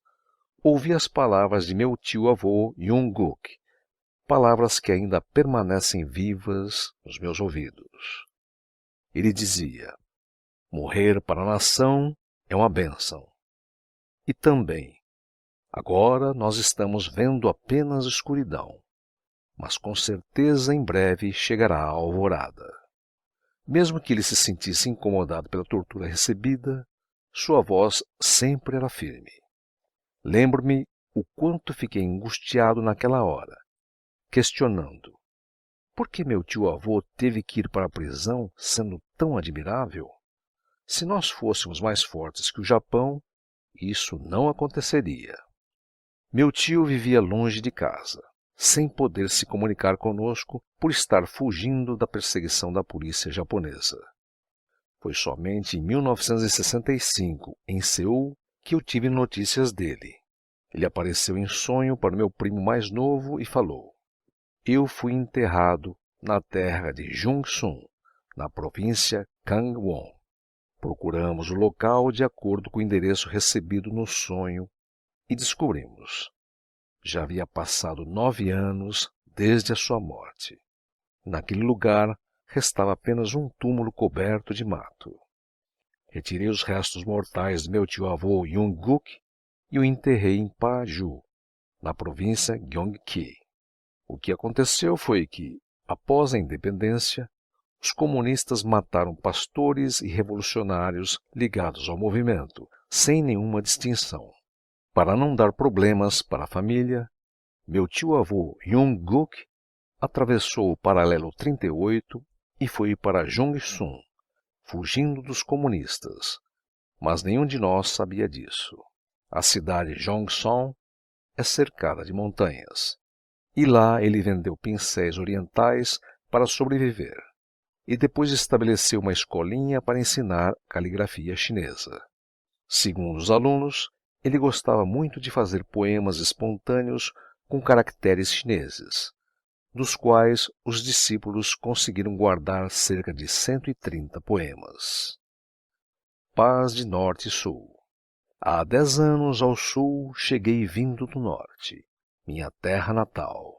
ouvi as palavras de meu tio-avô Jung-guk, palavras que ainda permanecem vivas nos meus ouvidos. Ele dizia: morrer para a nação é uma bênção. E também, agora nós estamos vendo apenas escuridão, mas com certeza em breve chegará a alvorada. Mesmo que ele se sentisse incomodado pela tortura recebida, sua voz sempre era firme. Lembro-me o quanto fiquei angustiado naquela hora, questionando: por que meu tio-avô teve que ir para a prisão sendo tão admirável? Se nós fôssemos mais fortes que o Japão, isso não aconteceria. Meu tio vivia longe de casa, sem poder se comunicar conosco por estar fugindo da perseguição da polícia japonesa. Foi somente em 1965, em Seul, que eu tive notícias dele. Ele apareceu em sonho para meu primo mais novo e falou: eu fui enterrado na terra de Jungsun, na província Gangwon. Procuramos o local de acordo com o endereço recebido no sonho e descobrimos: já havia passado 9 anos desde a sua morte. Naquele lugar restava apenas um túmulo coberto de mato. Retirei os restos mortais de meu tio-avô Jung-guk e o enterrei em Paju, na província Gyeonggi. O que aconteceu foi que, após a independência, os comunistas mataram pastores e revolucionários ligados ao movimento, sem nenhuma distinção. Para não dar problemas para a família, meu tio-avô Jung-guk atravessou o paralelo 38 e foi para Jongsun, fugindo dos comunistas, mas nenhum de nós sabia disso. A cidade de Jongson é cercada de montanhas, e lá ele vendeu pincéis orientais para sobreviver, e depois estabeleceu uma escolinha para ensinar caligrafia chinesa. Segundo os alunos, ele gostava muito de fazer poemas espontâneos com caracteres chineses, dos quais os discípulos conseguiram guardar cerca de 130 poemas. Paz de Norte e Sul. Há 10 anos ao sul cheguei vindo do norte, minha terra natal.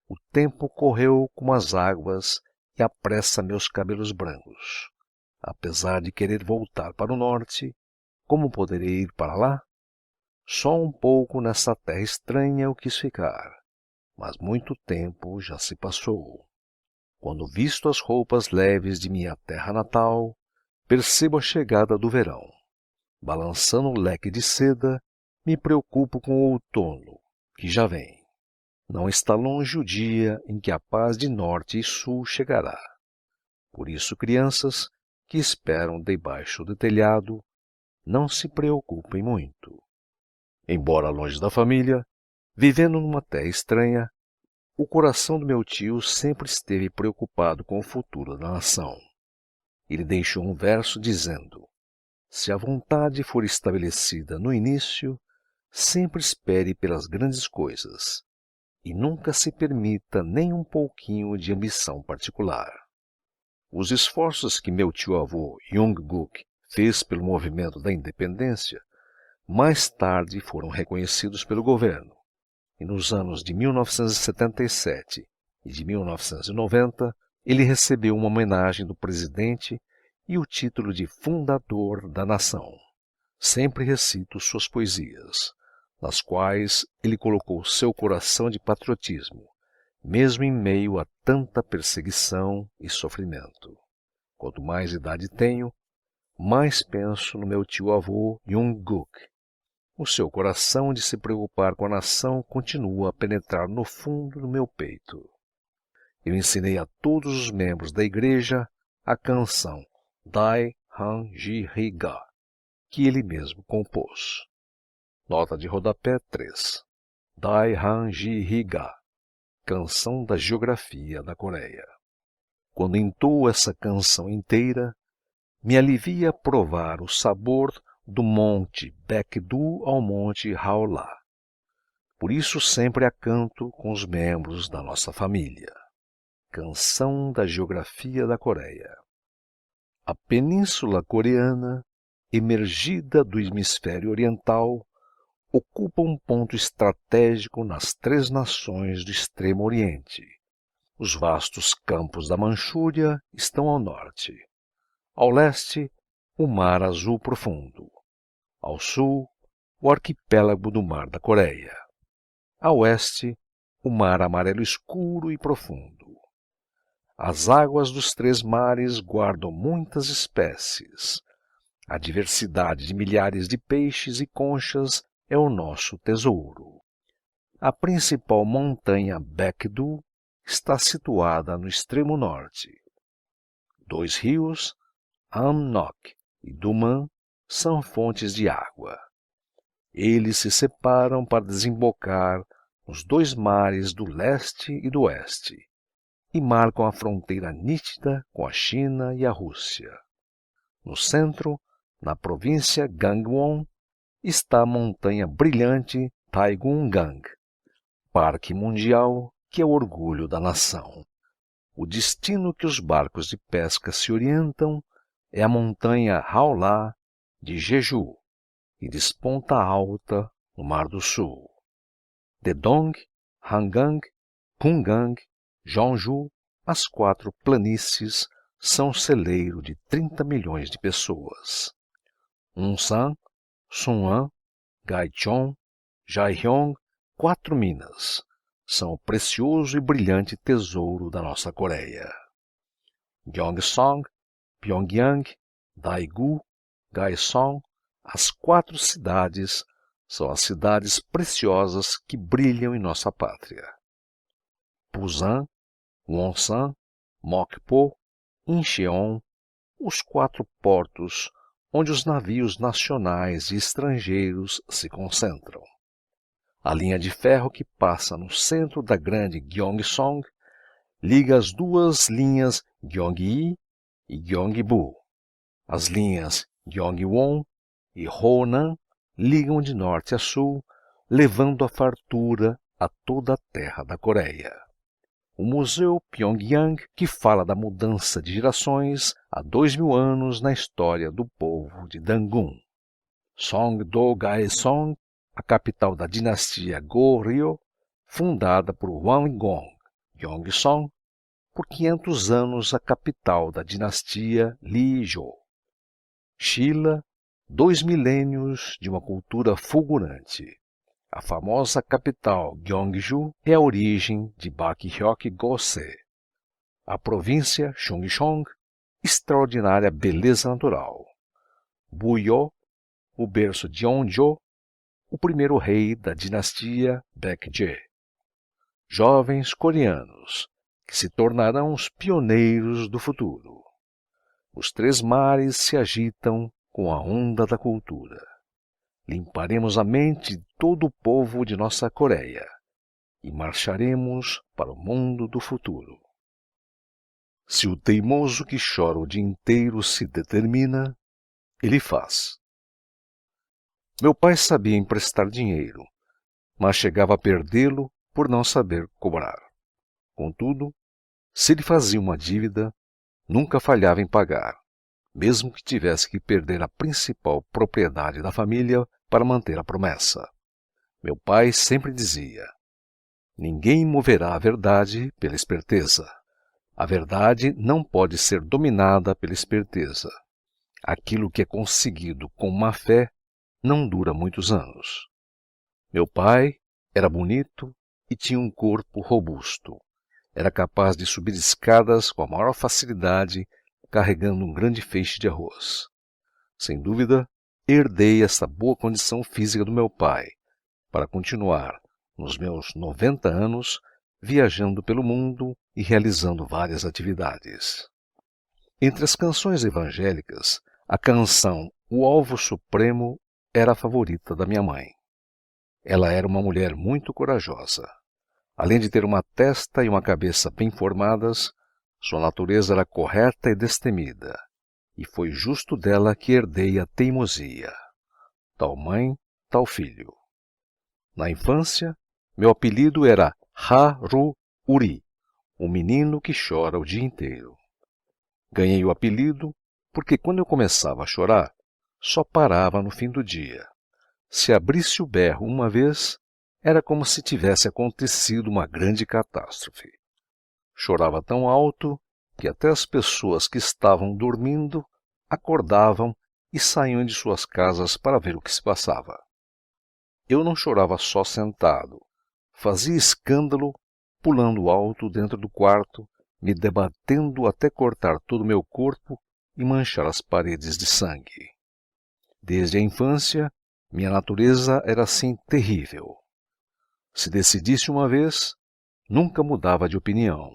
O tempo correu como as águas e apressa meus cabelos brancos. Apesar de querer voltar para o norte, como poderei ir para lá? Só um pouco nessa terra estranha eu quis ficar, mas muito tempo já se passou. Quando visto as roupas leves de minha terra natal, percebo a chegada do verão. Balançando o leque de seda, me preocupo com o outono, que já vem. Não está longe o dia em que a paz de norte e sul chegará. Por isso, crianças que esperam debaixo do telhado, não se preocupem muito. Embora longe da família, vivendo numa terra estranha, o coração do meu tio sempre esteve preocupado com o futuro da nação. Ele deixou um verso dizendo: se a vontade for estabelecida no início, sempre espere pelas grandes coisas, e nunca se permita nem um pouquinho de ambição particular. Os esforços que meu tio-avô Jung-Guk fez pelo movimento da independência, mais tarde foram reconhecidos pelo governo, e nos anos de 1977 e de 1990, ele recebeu uma homenagem do presidente e o título de fundador da nação. Sempre recito suas poesias, nas quais ele colocou seu coração de patriotismo, mesmo em meio a tanta perseguição e sofrimento. Quanto mais idade tenho, mais penso no meu tio-avô Jung-Guk. O seu coração de se preocupar com a nação continua a penetrar no fundo do meu peito. Eu ensinei a todos os membros da igreja a canção Dai Han Ji Ri Ga, que ele mesmo compôs. Nota de rodapé 3. Dai Han Ji Ri Ga, canção da geografia da Coreia. Quando entoo essa canção inteira, me alivia provar o sabor do monte Baekdu ao monte Haolá. Por isso sempre a canto com os membros da nossa família. Canção da geografia da Coreia. A Península Coreana, emergida do hemisfério oriental, ocupa um ponto estratégico nas 3 nações do Extremo Oriente. Os vastos campos da Manchúria estão ao norte. Ao leste, o Mar Azul Profundo. Ao sul, o arquipélago do Mar da Coreia. A oeste, o Mar Amarelo Escuro e Profundo. As águas dos 3 mares guardam muitas espécies. A diversidade de milhares de peixes e conchas é o nosso tesouro. A principal montanha Baekdu está situada no extremo norte. 2 rios, Amnok e Duman, são fontes de água. Eles se separam para desembocar nos 2 mares do leste e do oeste e marcam a fronteira nítida com a China e a Rússia. No centro, na província Gangwon, está a montanha brilhante Taigungang, parque mundial que é o orgulho da nação. O destino que os barcos de pesca se orientam é a montanha Haolá de Jeju, e desponta alta no Mar do Sul. Dedong, Hangang, Pungang, Jeonju, as 4 planícies, são celeiro de 30 milhões de pessoas. Unsan, Sunwon, Gaichon, Jaihyong, 4 minas, são o precioso e brilhante tesouro da nossa Coreia. Gyeongsang, Pyongyang, Daegu, Gaeseong, as 4 cidades são as cidades preciosas que brilham em nossa pátria. Busan, Wonsan, Mokpo, Incheon, os 4 portos onde os navios nacionais e estrangeiros se concentram. A linha de ferro que passa no centro da grande Gyeongsong liga as 2 linhas Gyeonggi e Gyeongbu. As linhas Gyeongwon e Honan ligam de norte a sul, levando a fartura a toda a terra da Coreia. o Museu Pyongyang, que fala da mudança de gerações há 2000 anos na história do povo de Dangun. Songdo-gaesong, a capital da dinastia Goryeo, fundada por Wanggong Yongzong, por 500 anos a capital da dinastia Liuzhou. Shilla, 2 milênios de uma cultura fulgurante. A famosa capital Gyeongju é a origem de Bakgyeok-gose. A província Chungcheong, extraordinária beleza natural. Buyeo, o berço de Yeonjo, o primeiro rei da dinastia Baekje. Jovens coreanos, que se tornarão os pioneiros do futuro. Os 3 mares se agitam com a onda da cultura. Limparemos a mente de todo o povo de nossa Coreia e marcharemos para o mundo do futuro. Se o teimoso que chora o dia inteiro se determina, ele faz. Meu pai sabia emprestar dinheiro, mas chegava a perdê-lo por não saber cobrar. Contudo, se ele fazia uma dívida, nunca falhava em pagar, mesmo que tivesse que perder a principal propriedade da família para manter a promessa. Meu pai sempre dizia: ninguém moverá a verdade pela esperteza. A verdade não pode ser dominada pela esperteza. Aquilo que é conseguido com má fé não dura muitos anos. Meu pai era bonito e tinha um corpo robusto. Era capaz de subir escadas com a maior facilidade, carregando um grande feixe de arroz. Sem dúvida, herdei essa boa condição física do meu pai, para continuar, nos meus 90 anos, viajando pelo mundo e realizando várias atividades. Entre as canções evangélicas, a canção O Alvo Supremo era a favorita da minha mãe. Ela era uma mulher muito corajosa. Além de ter uma testa e uma cabeça bem formadas, sua natureza era correta e destemida, e foi justo dela que herdei a teimosia. Tal mãe, tal filho. Na infância, meu apelido era Haru-uri, o menino que chora o dia inteiro. Ganhei o apelido porque quando eu começava a chorar, só parava no fim do dia. Se abrisse o berro uma vez, era como se tivesse acontecido uma grande catástrofe. Chorava tão alto que até as pessoas que estavam dormindo acordavam e saíam de suas casas para ver o que se passava. Eu não chorava só sentado. Fazia escândalo, pulando alto dentro do quarto, me debatendo até cortar todo o meu corpo e manchar as paredes de sangue. Desde a infância, minha natureza era assim terrível. Se decidisse uma vez, nunca mudava de opinião.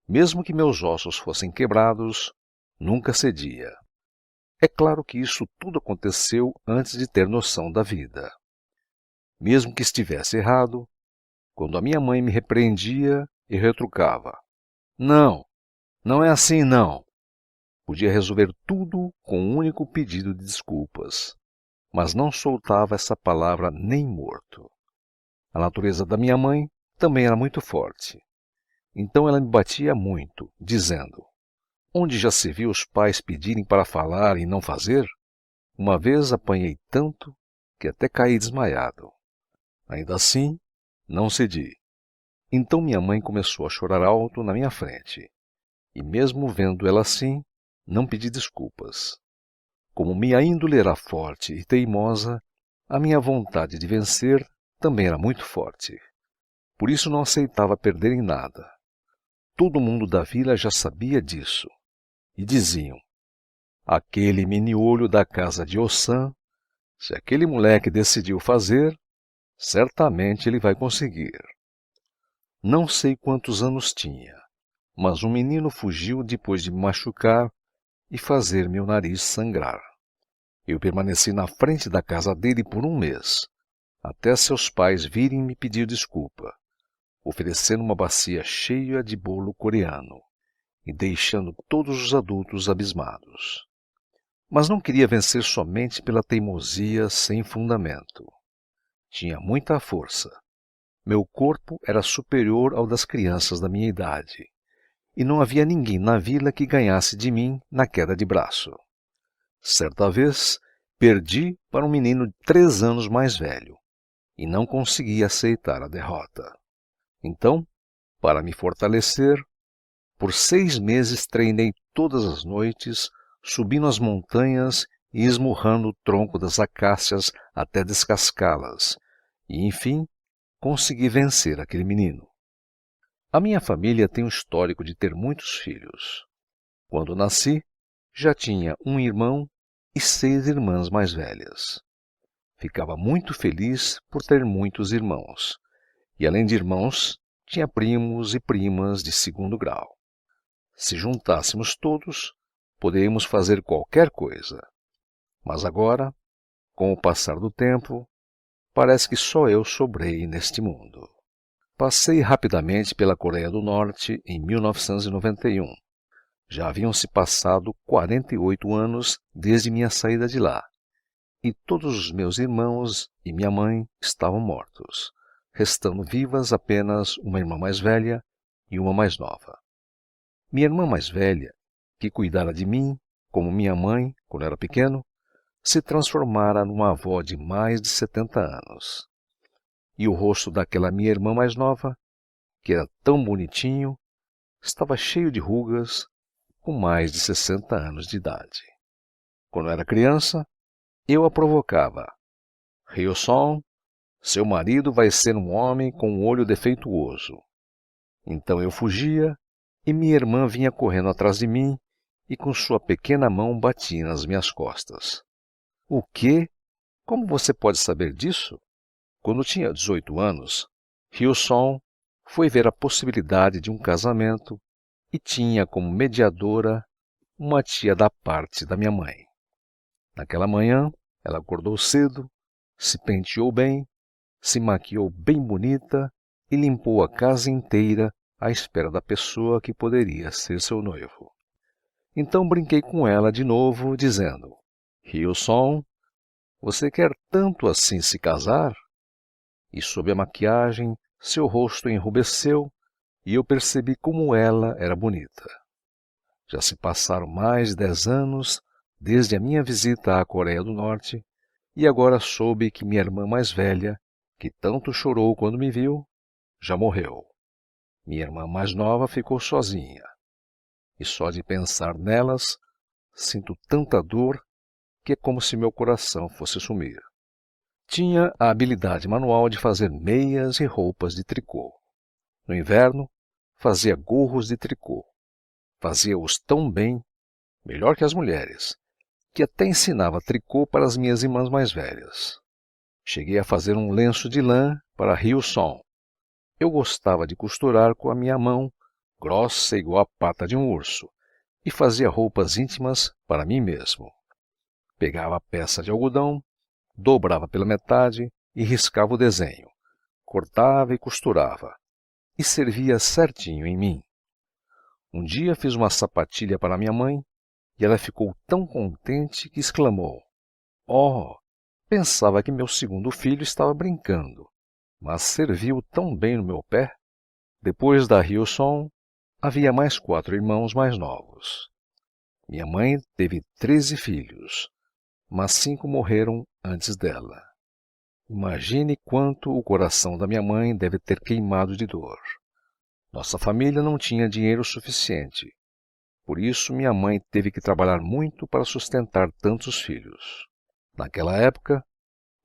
Mesmo que meus ossos fossem quebrados, nunca cedia. É claro que isso tudo aconteceu antes de ter noção da vida. Mesmo que estivesse errado, quando a minha mãe me repreendia, eu retrucava: Não, não é assim não. Podia resolver tudo com um único pedido de desculpas, mas não soltava essa palavra nem morto. A natureza da minha mãe também era muito forte. Então ela me batia muito, dizendo: Onde já se viu os pais pedirem para falar e não fazer? Uma vez apanhei tanto que até caí desmaiado. Ainda assim, não cedi. Então minha mãe começou a chorar alto na minha frente. E mesmo vendo ela assim, não pedi desculpas. Como minha índole era forte e teimosa, a minha vontade de vencer também era muito forte. Por isso não aceitava perder em nada. Todo mundo da vila já sabia disso. E diziam: aquele mini-olho da casa de Ossan, se aquele moleque decidiu fazer, certamente ele vai conseguir. Não sei quantos anos tinha, mas um menino fugiu depois de me machucar e fazer meu nariz sangrar. Eu permaneci na frente da casa dele por um mês, até seus pais virem me pedir desculpa, oferecendo uma bacia cheia de bolo coreano e deixando todos os adultos abismados. Mas não queria vencer somente pela teimosia sem fundamento. Tinha muita força. Meu corpo era superior ao das crianças da minha idade, e não havia ninguém na vila que ganhasse de mim na queda de braço. Certa vez, perdi para um menino de 3 anos mais velho, e não consegui aceitar a derrota. Então, para me fortalecer, por 6 meses treinei todas as noites, subindo as montanhas e esmurrando o tronco das acácias até descascá-las, e, enfim, consegui vencer aquele menino. A minha família tem um histórico de ter muitos filhos. Quando nasci, já tinha um irmão e 6 irmãs mais velhas. Ficava muito feliz por ter muitos irmãos, e além de irmãos, tinha primos e primas de 2º grau. Se juntássemos todos, poderíamos fazer qualquer coisa. Mas agora, com o passar do tempo, parece que só eu sobrei neste mundo. Passei rapidamente pela Coreia do Norte em 1991. Já haviam se passado 48 anos desde minha saída de lá, e todos os meus irmãos e minha mãe estavam mortos, restando vivas apenas uma irmã mais velha e uma mais nova. Minha irmã mais velha, que cuidara de mim, como minha mãe, quando era pequeno, se transformara numa avó de mais de 70 anos. E o rosto daquela minha irmã mais nova, que era tão bonitinho, estava cheio de rugas, com mais de 60 anos de idade. Quando era criança, eu a provocava. Ryo-son, seu marido vai ser um homem com um olho defeituoso. Então eu fugia e minha irmã vinha correndo atrás de mim e com sua pequena mão batia nas minhas costas. O quê? Como você pode saber disso? Quando tinha 18 anos, Ryo-son foi ver a possibilidade de um casamento e tinha como mediadora uma tia da parte da minha mãe. Naquela manhã, ela acordou cedo, se penteou bem, se maquiou bem bonita e limpou a casa inteira à espera da pessoa que poderia ser seu noivo. Então brinquei com ela de novo, dizendo: Ryo-son, você quer tanto assim se casar? E sob a maquiagem, seu rosto enrubesceu e eu percebi como ela era bonita. Já se passaram mais de 10 anos desde a minha visita à Coreia do Norte e agora soube que minha irmã mais velha, que tanto chorou quando me viu, já morreu. Minha irmã mais nova ficou sozinha. E só de pensar nelas, sinto tanta dor que é como se meu coração fosse sumir. Tinha a habilidade manual de fazer meias e roupas de tricô. No inverno, fazia gorros de tricô. Fazia-os tão bem, melhor que as mulheres, que até ensinava tricô para as minhas irmãs mais velhas. Cheguei a fazer um lenço de lã para Ryo-son. Eu gostava de costurar com a minha mão, grossa igual a pata de um urso, e fazia roupas íntimas para mim mesmo. Pegava a peça de algodão, dobrava pela metade e riscava o desenho, cortava e costurava, e servia certinho em mim. Um dia fiz uma sapatilha para minha mãe, e ela ficou tão contente que exclamou: Oh, pensava que meu segundo filho estava brincando, mas serviu tão bem no meu pé. Depois da Ryo-son, havia mais 4 irmãos mais novos. Minha mãe teve 13 filhos, mas 5 morreram antes dela. Imagine quanto o coração da minha mãe deve ter queimado de dor. Nossa família não tinha dinheiro suficiente. Por isso, minha mãe teve que trabalhar muito para sustentar tantos filhos. Naquela época,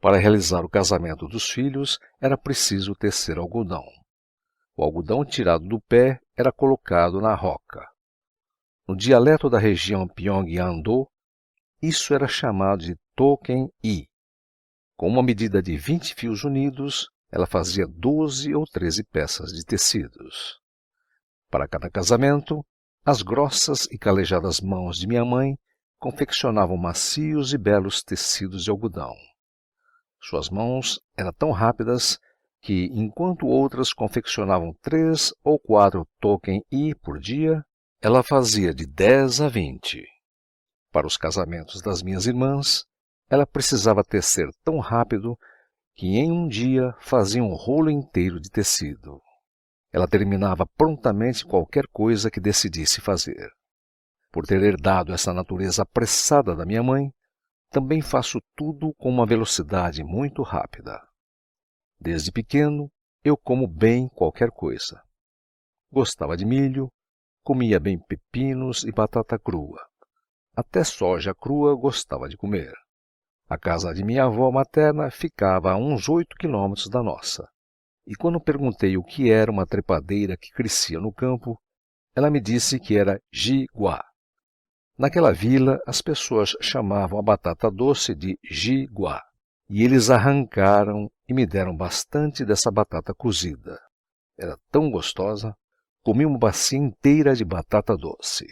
para realizar o casamento dos filhos, era preciso tecer algodão. O algodão tirado do pé era colocado na roca. No dialeto da região Pyongyang-do, isso era chamado de token-i. Com uma medida de 20 fios unidos, ela fazia 12 ou 13 peças de tecidos. Para cada casamento, as grossas e calejadas mãos de minha mãe confeccionavam macios e belos tecidos de algodão. Suas mãos eram tão rápidas que, enquanto outras confeccionavam 3 ou 4 token-i por dia, ela fazia de 10 a 20. Para os casamentos das minhas irmãs, ela precisava tecer tão rápido que em um dia fazia um rolo inteiro de tecido. Ela terminava prontamente qualquer coisa que decidisse fazer. Por ter herdado essa natureza apressada da minha mãe, também faço tudo com uma velocidade muito rápida. Desde pequeno, eu como bem qualquer coisa. Gostava de milho, comia bem pepinos e batata crua. Até soja crua gostava de comer. A casa de minha avó materna ficava a uns 8 quilômetros da nossa. E quando perguntei o que era uma trepadeira que crescia no campo, ela me disse que era jiguá. Naquela vila, as pessoas chamavam a batata doce de jiguá, e eles arrancaram e me deram bastante dessa batata cozida. Era tão gostosa, comi uma bacia inteira de batata doce.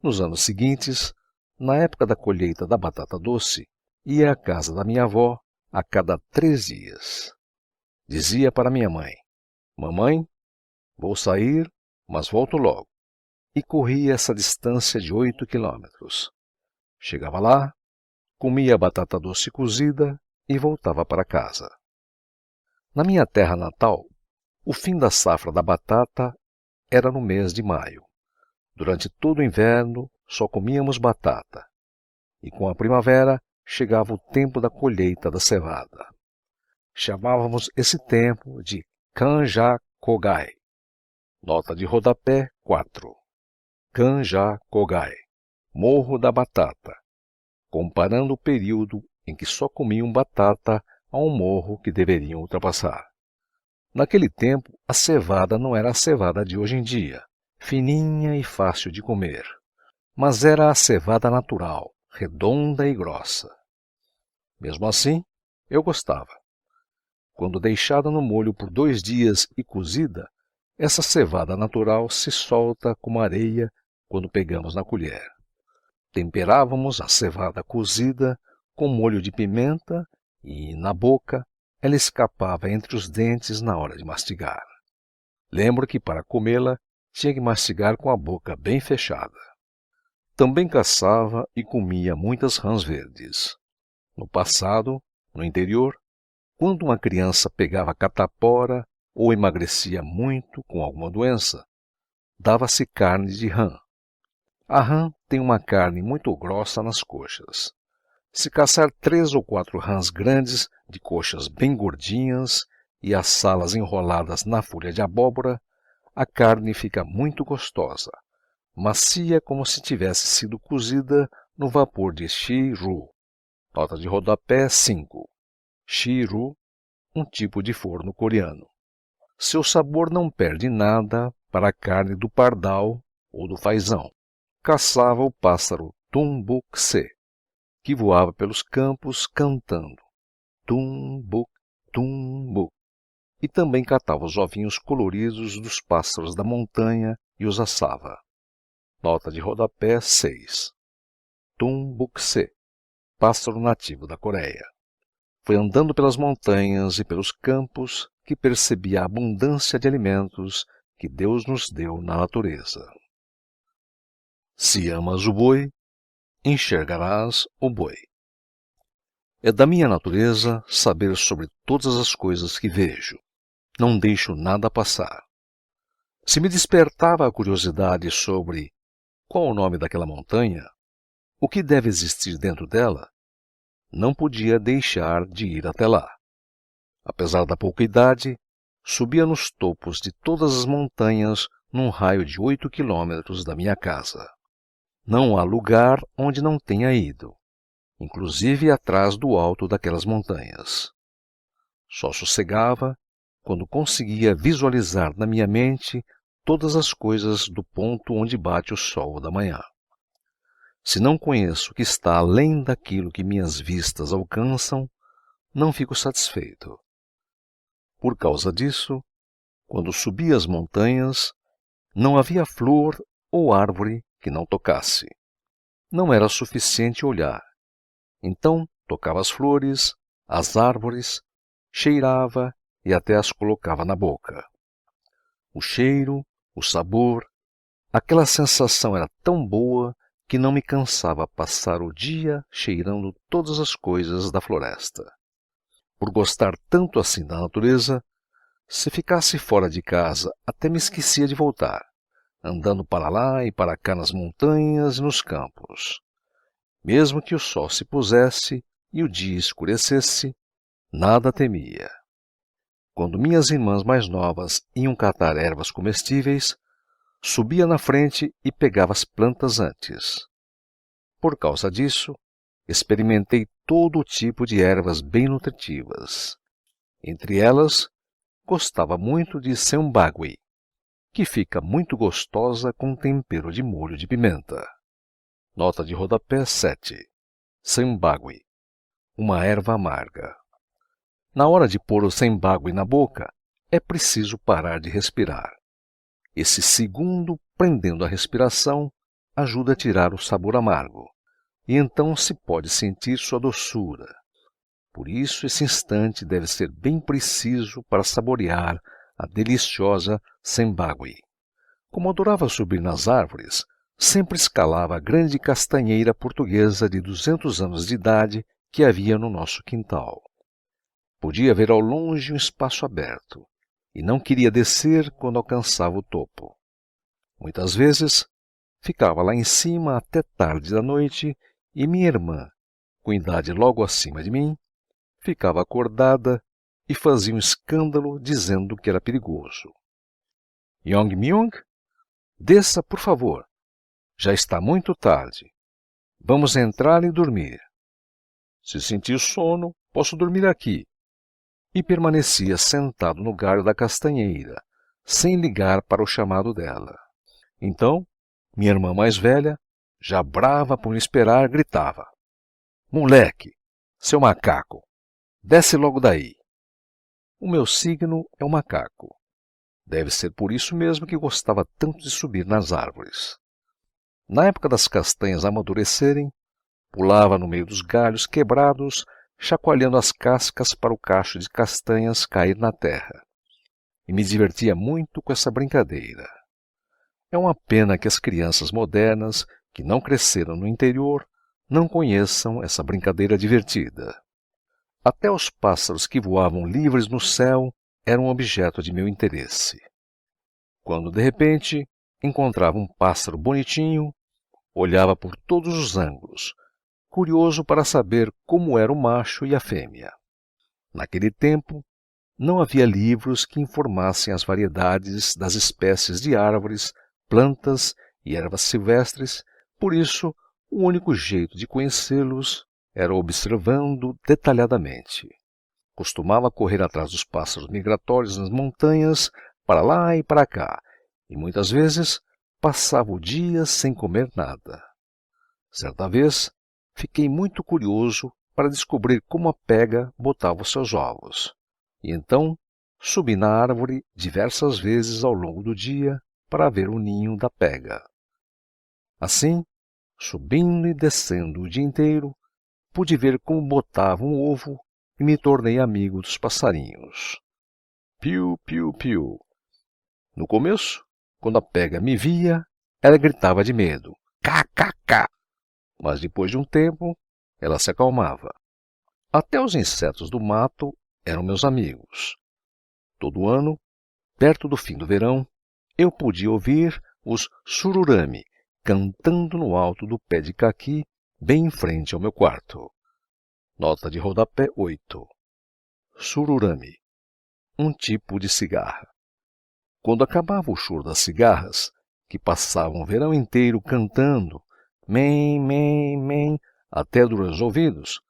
Nos anos seguintes, na época da colheita da batata doce, ia à casa da minha avó a cada 3 dias. Dizia para minha mãe: "Mamãe, vou sair, mas volto logo." E corria essa distância de 8 quilômetros. Chegava lá, comia a batata doce cozida e voltava para casa. Na minha terra natal, o fim da safra da batata era no mês de maio. Durante todo o inverno, só comíamos batata. E com a primavera, chegava o tempo da colheita da cevada. Chamávamos esse tempo de Kanjakogai. Nota de rodapé 4. Kanjakogai, Morro da Batata, comparando o período em que só comiam batata a um morro que deveriam ultrapassar. Naquele tempo, a cevada não era a cevada de hoje em dia, fininha e fácil de comer, mas era a cevada natural, redonda e grossa. Mesmo assim, eu gostava. Quando deixada no molho por 2 dias e cozida, essa cevada natural se solta como areia quando pegamos na colher. Temperávamos a cevada cozida com molho de pimenta e, na boca, ela escapava entre os dentes na hora de mastigar. Lembro que para comê-la tinha que mastigar com a boca bem fechada. Também caçava e comia muitas rãs verdes. No passado, no interior, quando uma criança pegava catapora ou emagrecia muito com alguma doença, dava-se carne de rã. A rã tem uma carne muito grossa nas coxas. Se caçar 3 ou 4 rãs grandes, de coxas bem gordinhas, e assá-las enroladas na folha de abóbora, a carne fica muito gostosa, macia como se tivesse sido cozida no vapor de shiru. Nota de rodapé 5. Shiru, um tipo de forno coreano. Seu sabor não perde nada para a carne do pardal ou do fazão. Caçava o pássaro tumbukse, que voava pelos campos cantando tumbuk, tumbuk, e também catava os ovinhos coloridos dos pássaros da montanha e os assava. Nota de rodapé 6. Tumbukse, pássaro nativo da Coreia. Foi andando pelas montanhas e pelos campos que percebi a abundância de alimentos que Deus nos deu na natureza. Se amas o boi, enxergarás o boi. É da minha natureza saber sobre todas as coisas que vejo. Não deixo nada passar. Se me despertava a curiosidade sobre qual o nome daquela montanha, o que deve existir dentro dela, não podia deixar de ir até lá. Apesar da pouca idade, subia nos topos de todas as montanhas num raio de 8 quilômetros da minha casa. Não há lugar onde não tenha ido, inclusive atrás do alto daquelas montanhas. Só sossegava quando conseguia visualizar na minha mente todas as coisas do ponto onde bate o sol da manhã. Se não conheço o que está além daquilo que minhas vistas alcançam, não fico satisfeito. Por causa disso, quando subia as montanhas, não havia flor ou árvore que não tocasse. Não era suficiente olhar. Então tocava as flores, as árvores, cheirava e até as colocava na boca. O cheiro, o sabor, aquela sensação era tão boa que não me cansava passar o dia cheirando todas as coisas da floresta. Por gostar tanto assim da natureza, se ficasse fora de casa, até me esquecia de voltar, andando para lá e para cá nas montanhas e nos campos. Mesmo que o sol se pusesse e o dia escurecesse, nada temia. Quando minhas irmãs mais novas iam catar ervas comestíveis, subia na frente e pegava as plantas antes. Por causa disso, experimentei todo tipo de ervas bem nutritivas. Entre elas, gostava muito de sembagui, que fica muito gostosa com tempero de molho de pimenta. Nota de rodapé 7. Sembagui, uma erva amarga. Na hora de pôr o sembagui na boca, é preciso parar de respirar. Esse segundo, prendendo a respiração, ajuda a tirar o sabor amargo, e então se pode sentir sua doçura. Por isso, esse instante deve ser bem preciso para saborear a deliciosa sembagui. Como adorava subir nas árvores, sempre escalava a grande castanheira portuguesa de 200 anos de idade que havia no nosso quintal. Podia ver ao longe um espaço aberto, e não queria descer quando alcançava o topo. Muitas vezes, ficava lá em cima até tarde da noite e minha irmã, com idade logo acima de mim, ficava acordada e fazia um escândalo dizendo que era perigoso. Yong-myung, desça, por favor. Já está muito tarde. Vamos entrar e dormir. Se sentir sono, posso dormir aqui. E permanecia sentado no galho da castanheira, sem ligar para o chamado dela. Então, minha irmã mais velha, já brava por me esperar, gritava: Moleque, seu macaco, desce logo daí. O meu signo é o macaco. Deve ser por isso mesmo que gostava tanto de subir nas árvores. Na época das castanhas amadurecerem, pulava no meio dos galhos quebrados, chacoalhando as cascas para o cacho de castanhas cair na terra. E me divertia muito com essa brincadeira. É uma pena que as crianças modernas, que não cresceram no interior, não conheçam essa brincadeira divertida. Até os pássaros que voavam livres no céu eram objeto de meu interesse. Quando, de repente, encontrava um pássaro bonitinho, olhava por todos os ângulos, curioso para saber como era o macho e a fêmea. Naquele tempo, não havia livros que informassem as variedades das espécies de árvores, plantas e ervas silvestres, por isso, o único jeito de conhecê-los era observando detalhadamente. Costumava correr atrás dos pássaros migratórios nas montanhas, para lá e para cá, e muitas vezes passava o dia sem comer nada. Certa vez, fiquei muito curioso para descobrir como a pega botava os seus ovos, e então subi na árvore diversas vezes ao longo do dia para ver o ninho da pega. Assim, subindo e descendo o dia inteiro, pude ver como botava um ovo e me tornei amigo dos passarinhos. Piu, piu, piu. No começo, quando a pega me via, ela gritava de medo. Cá, cá, cá. Mas depois de um tempo, ela se acalmava. Até os insetos do mato eram meus amigos. Todo ano, perto do fim do verão, eu podia ouvir os sururami cantando no alto do pé de caqui, bem em frente ao meu quarto. Nota de rodapé 8. Sururami, um tipo de cigarra. Quando acabava o choro das cigarras, que passavam o verão inteiro cantando, mem, mem, mem, até durante os ouvidos,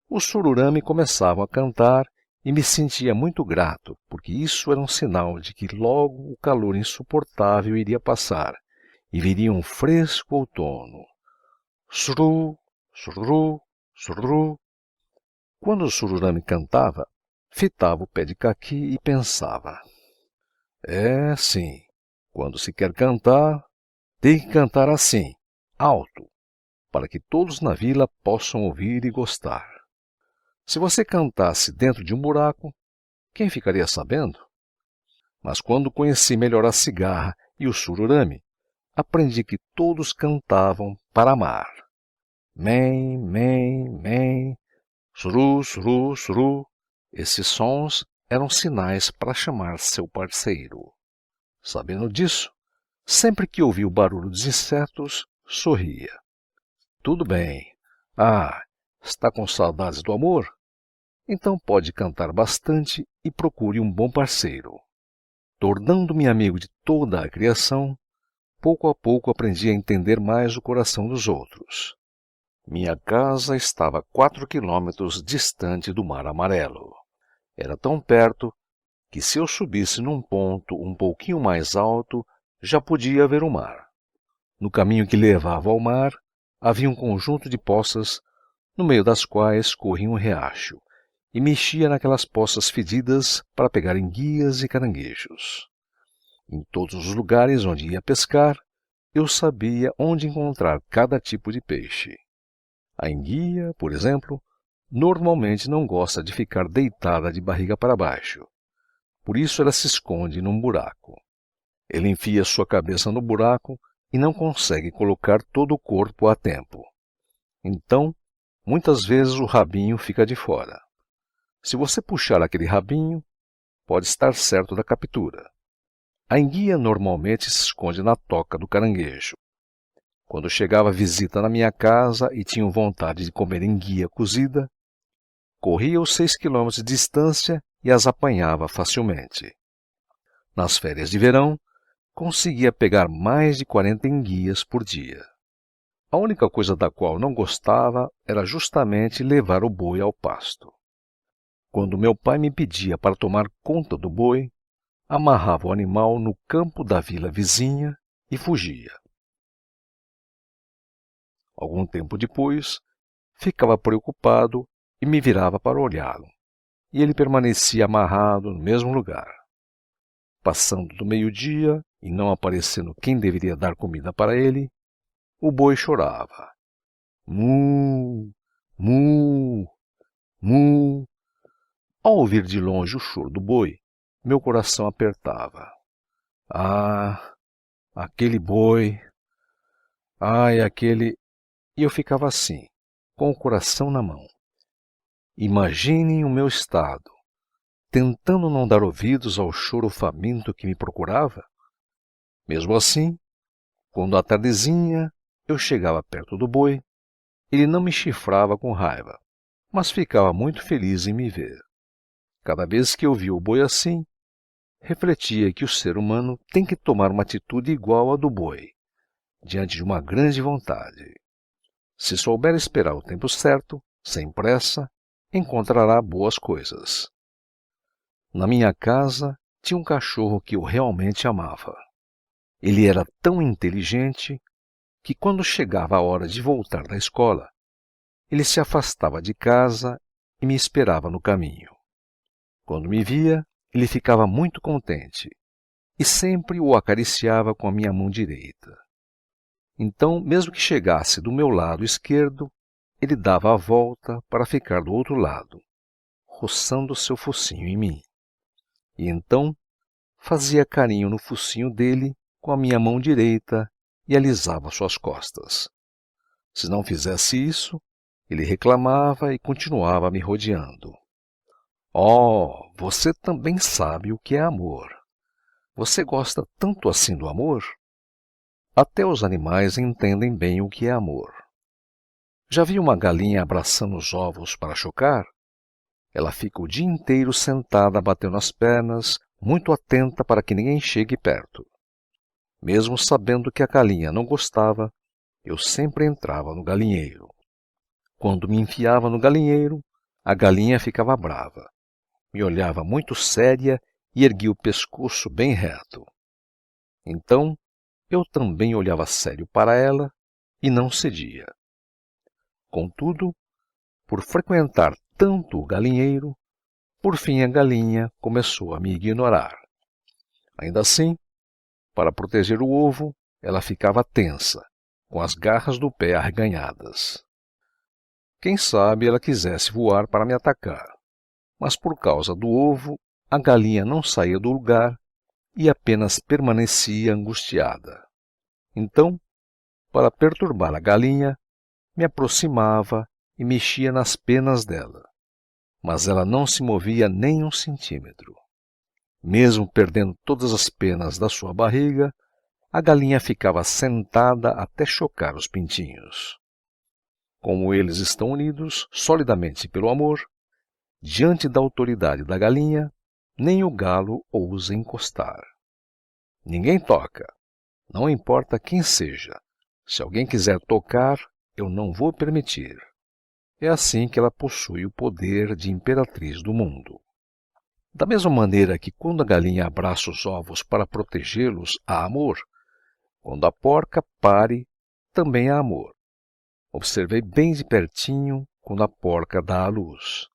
os sururami começavam a cantar e me sentia muito grato, porque isso era um sinal de que logo o calor insuportável iria passar e viria um fresco outono. Sururu, sururu, sururu. Quando o sururami cantava, fitava o pé de caqui e pensava: é, sim, quando se quer cantar, tem que cantar assim, alto, para que todos na vila possam ouvir e gostar. Se você cantasse dentro de um buraco, quem ficaria sabendo? Mas quando conheci melhor a cigarra e o sururami, aprendi que todos cantavam para amar. Mem, mem, mem, suru, suru, suru, Esses sons eram sinais para chamar seu parceiro. Sabendo disso, sempre que ouvia o barulho dos insetos, sorria. Tudo bem. Ah, está com saudades do amor? Então pode cantar bastante e procure um bom parceiro. Tornando-me amigo de toda a criação, pouco a pouco aprendi a entender mais o coração dos outros. Minha casa estava a 4 quilômetros distante do Mar Amarelo. Era tão perto que se eu subisse num ponto um pouquinho mais alto, já podia ver o mar. No caminho que levava ao mar, havia um conjunto de poças, no meio das quais corria um riacho, e mexia naquelas poças fedidas para pegar enguias e caranguejos. Em todos os lugares onde ia pescar, eu sabia onde encontrar cada tipo de peixe. A enguia, por exemplo, normalmente não gosta de ficar deitada de barriga para baixo. Por isso ela se esconde num buraco. Ele enfia sua cabeça no buraco e não consegue colocar todo o corpo a tempo. Então, muitas vezes o rabinho fica de fora. Se você puxar aquele rabinho, pode estar certo da captura. A enguia normalmente se esconde na toca do caranguejo. Quando chegava visita na minha casa e tinham vontade de comer enguia cozida, corria os 6 quilômetros de distância e as apanhava facilmente. Nas férias de verão, conseguia pegar mais de 40 enguias por dia. A única coisa da qual não gostava era justamente levar o boi ao pasto. Quando meu pai me pedia para tomar conta do boi, amarrava o animal no campo da vila vizinha e fugia. Algum tempo depois, ficava preocupado e me virava para olhá-lo, e ele permanecia amarrado no mesmo lugar. Passando do meio-dia e não aparecendo quem deveria dar comida para ele, o boi chorava. Mu, mu, mu. Ao ouvir de longe o choro do boi, meu coração apertava. Ah, aquele boi! Ai, aquele... E eu ficava assim, com o coração na mão. Imaginem o meu estado, tentando não dar ouvidos ao choro faminto que me procurava. Mesmo assim, quando à tardezinha eu chegava perto do boi, ele não me chifrava com raiva, mas ficava muito feliz em me ver. Cada vez que eu via o boi assim, refletia que o ser humano tem que tomar uma atitude igual à do boi, diante de uma grande vontade. Se souber esperar o tempo certo, sem pressa, encontrará boas coisas. Na minha casa tinha um cachorro que eu realmente amava. Ele era tão inteligente que quando chegava a hora de voltar da escola, ele se afastava de casa e me esperava no caminho. Quando me via, ele ficava muito contente e sempre o acariciava com a minha mão direita. Então, mesmo que chegasse do meu lado esquerdo, ele dava a volta para ficar do outro lado, roçando seu focinho em mim. E então fazia carinho no focinho dele com a minha mão direita e alisava suas costas. Se não fizesse isso, ele reclamava e continuava me rodeando. Oh, você também sabe o que é amor. Você gosta tanto assim do amor? Até os animais entendem bem o que é amor. Já viu uma galinha abraçando os ovos para chocar? Ela fica o dia inteiro sentada batendo as pernas, muito atenta para que ninguém chegue perto. Mesmo sabendo que a galinha não gostava, eu sempre entrava no galinheiro. Quando me enfiava no galinheiro, a galinha ficava brava. Me olhava muito séria e erguia o pescoço bem reto. Então, eu também olhava sério para ela e não cedia. Contudo, por frequentar tanto o galinheiro, por fim a galinha começou a me ignorar. Ainda assim, para proteger o ovo, ela ficava tensa, com as garras do pé arreganhadas. Quem sabe ela quisesse voar para me atacar, mas por causa do ovo, a galinha não saía do lugar e apenas permanecia angustiada. Então, para perturbar a galinha, me aproximava e mexia nas penas dela. mas ela não se movia nem um centímetro. Mesmo perdendo todas as penas da sua barriga, a galinha ficava sentada até chocar os pintinhos. Como eles estão unidos solidamente pelo amor, diante da autoridade da galinha, nem o galo ousa encostar. Ninguém toca, não importa quem seja. Se alguém quiser tocar, eu não vou permitir. É assim que ela possui o poder de imperatriz do mundo. Da mesma maneira que quando a galinha abraça os ovos para protegê-los, há amor. Quando a porca pare, também há amor. Observei bem de pertinho quando a porca dá à luz.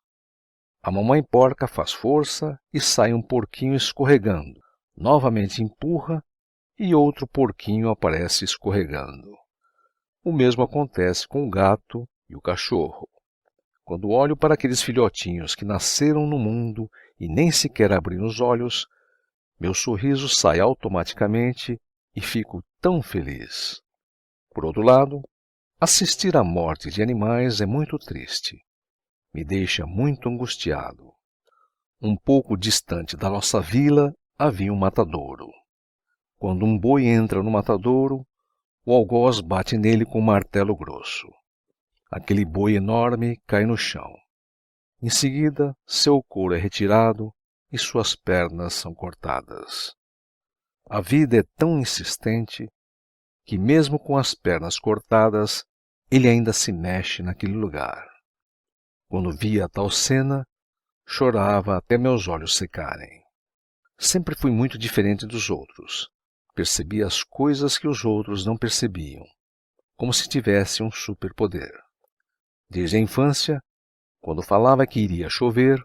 A mamãe porca faz força e sai um porquinho escorregando. Novamente empurra e outro porquinho aparece escorregando. O mesmo acontece com o gato e o cachorro. Quando olho para aqueles filhotinhos que nasceram no mundo e nem sequer abriram os olhos, meu sorriso sai automaticamente e fico tão feliz. Por outro lado, assistir à morte de animais é muito triste. Me deixa muito angustiado. Um pouco distante da nossa vila havia um matadouro. Quando um boi entra no matadouro, o algoz bate nele com um martelo grosso. Aquele boi enorme cai no chão. Em seguida, seu couro é retirado e suas pernas são cortadas. A vida é tão insistente que, mesmo com as pernas cortadas, ele ainda se mexe naquele lugar. Quando via tal cena, chorava até meus olhos secarem. Sempre fui muito diferente dos outros. Percebia as coisas que os outros não percebiam, como se tivesse um superpoder. Desde a infância, quando falava que iria chover,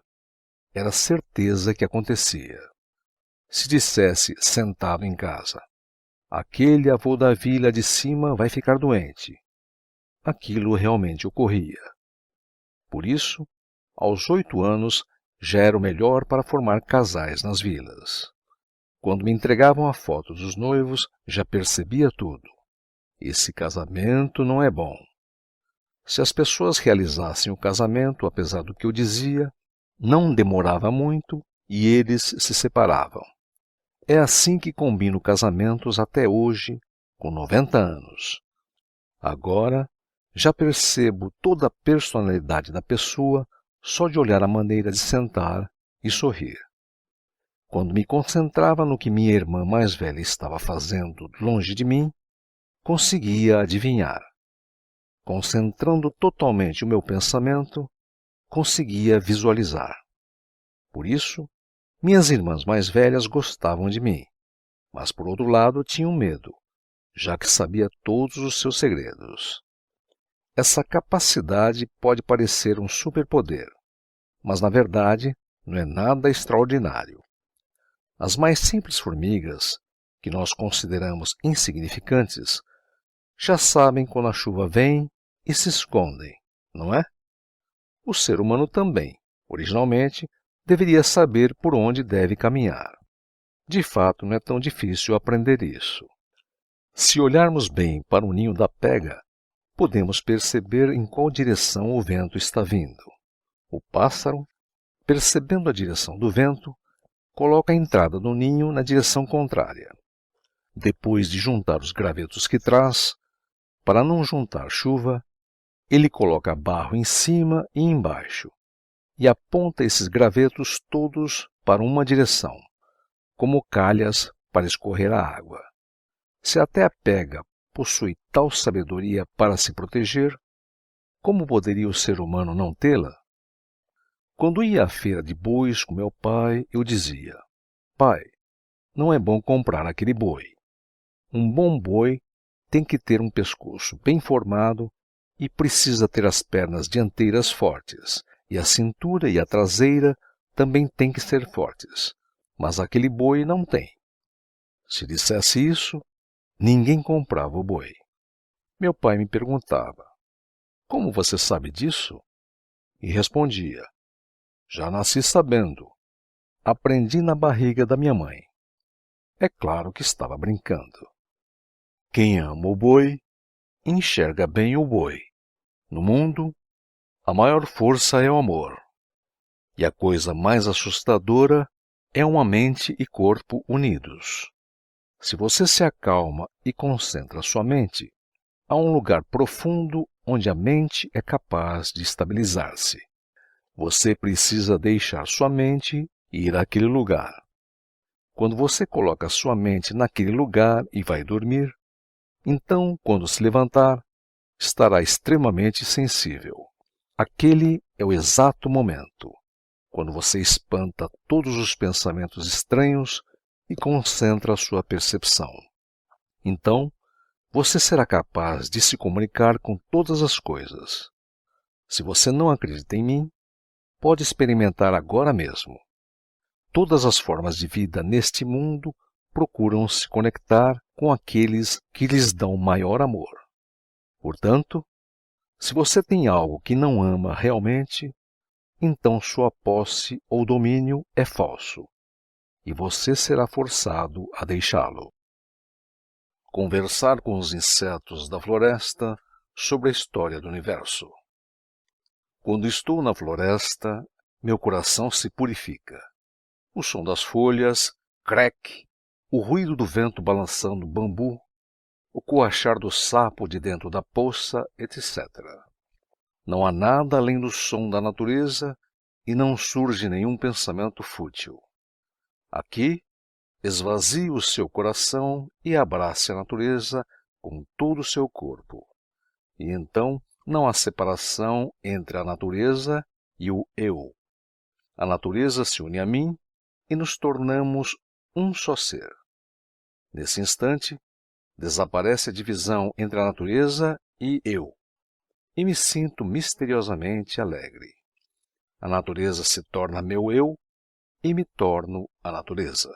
era certeza que acontecia. Se dissesse sentado em casa, aquele avô da vila de cima vai ficar doente, aquilo realmente ocorria. Por isso, aos 8 anos, já era o melhor para formar casais nas vilas. Quando me entregavam a foto dos noivos, já percebia tudo. Esse casamento não é bom. Se as pessoas realizassem o casamento, apesar do que eu dizia, não demorava muito e eles se separavam. É assim que combino casamentos até hoje, com 90 anos. Agora, já percebo toda a personalidade da pessoa só de olhar a maneira de sentar e sorrir. Quando me concentrava no que minha irmã mais velha estava fazendo longe de mim, conseguia adivinhar. Concentrando totalmente o meu pensamento, conseguia visualizar. Por isso, minhas irmãs mais velhas gostavam de mim, mas por outro lado tinham medo, já que sabia todos os seus segredos. Essa capacidade pode parecer um superpoder, mas na verdade não é nada extraordinário. As mais simples formigas, que nós consideramos insignificantes, já sabem quando a chuva vem e se escondem, não é? O ser humano também, originalmente, deveria saber por onde deve caminhar. De fato, não é tão difícil aprender isso. Se olharmos bem para o ninho da pega, podemos perceber em qual direção o vento está vindo. O pássaro, percebendo a direção do vento, coloca a entrada do ninho na direção contrária. Depois de juntar os gravetos que traz, para não juntar chuva, ele coloca barro em cima e embaixo, e aponta esses gravetos todos para uma direção, como calhas para escorrer a água. Se até a pega possui tal sabedoria para se proteger, como poderia o ser humano não tê-la? Quando ia à feira de bois com meu pai, eu dizia: pai, não é bom comprar aquele boi. Um bom boi tem que ter um pescoço bem formado e precisa ter as pernas dianteiras fortes, e a cintura e a traseira também têm que ser fortes, mas aquele boi não tem. Se dissesse isso, ninguém comprava o boi. Meu pai me perguntava: como você sabe disso? E respondia: já nasci sabendo. Aprendi na barriga da minha mãe. É claro que estava brincando. Quem ama o boi, enxerga bem o boi. No mundo, a maior força é o amor. E a coisa mais assustadora é uma mente e corpo unidos. Se você se acalma e concentra sua mente, há um lugar profundo onde a mente é capaz de estabilizar-se. Você precisa deixar sua mente ir àquele lugar. Quando você coloca sua mente naquele lugar e vai dormir, então, quando se levantar, estará extremamente sensível. Aquele é o exato momento, quando você espanta todos os pensamentos estranhos e concentra a sua percepção. Então, você será capaz de se comunicar com todas as coisas. Se você não acredita em mim, pode experimentar agora mesmo. Todas as formas de vida neste mundo procuram se conectar com aqueles que lhes dão maior amor. Portanto, se você tem algo que não ama realmente, então sua posse ou domínio é falso, e você será forçado a deixá-lo. Conversar com os insetos da floresta sobre a história do universo. Quando estou na floresta, meu coração se purifica. O som das folhas, crack, o ruído do vento balançando o bambu, o coachar do sapo de dentro da poça, etc. Não há nada além do som da natureza e não surge nenhum pensamento fútil. Aqui, esvazie o seu coração e abrace a natureza com todo o seu corpo. E então não há separação entre a natureza e o eu. A natureza se une a mim e nos tornamos um só ser. Nesse instante, desaparece a divisão entre a natureza e eu, e me sinto misteriosamente alegre. A natureza se torna meu eu e me torno a natureza.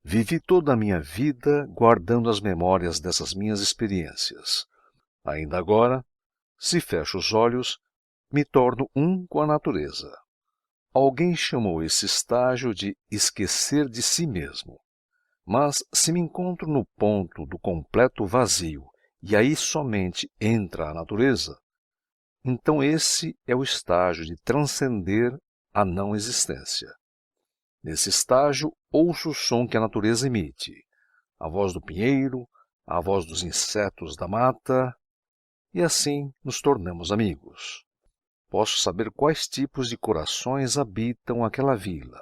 Vivi toda a minha vida guardando as memórias dessas minhas experiências. Ainda agora, se fecho os olhos, me torno um com a natureza. Alguém chamou esse estágio de esquecer de si mesmo. Mas se me encontro no ponto do completo vazio e aí somente entra a natureza, então esse é o estágio de transcender a não existência. Nesse estágio, ouço o som que a natureza emite, a voz do pinheiro, a voz dos insetos da mata, e assim nos tornamos amigos. Posso saber quais tipos de corações habitam aquela vila,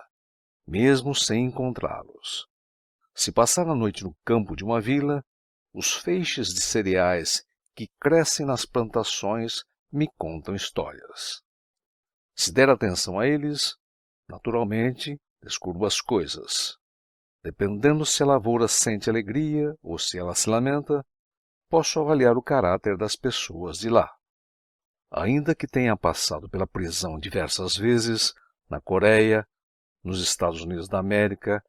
mesmo sem encontrá-los. Se passar a noite no campo de uma vila, os feixes de cereais que crescem nas plantações me contam histórias. Se der atenção a eles, naturalmente, descubro as coisas. Dependendo se a lavoura sente alegria ou se ela se lamenta, posso avaliar o caráter das pessoas de lá. Ainda que tenha passado pela prisão diversas vezes, na Coreia, nos Estados Unidos da América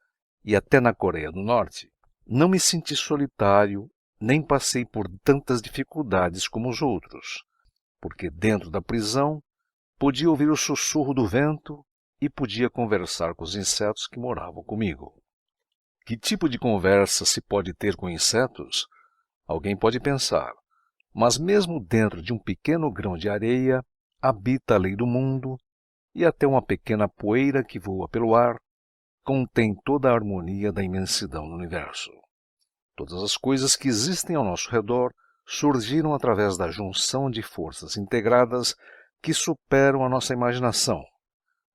e até na Coreia do Norte, não me senti solitário, nem passei por tantas dificuldades como os outros, porque dentro da prisão podia ouvir o sussurro do vento e podia conversar com os insetos que moravam comigo. Que tipo de conversa se pode ter com insetos? Alguém pode pensar, mas mesmo dentro de um pequeno grão de areia habita a lei do mundo e até uma pequena poeira que voa pelo ar contém toda a harmonia da imensidão do universo. Todas as coisas que existem ao nosso redor surgiram através da junção de forças integradas que superam a nossa imaginação,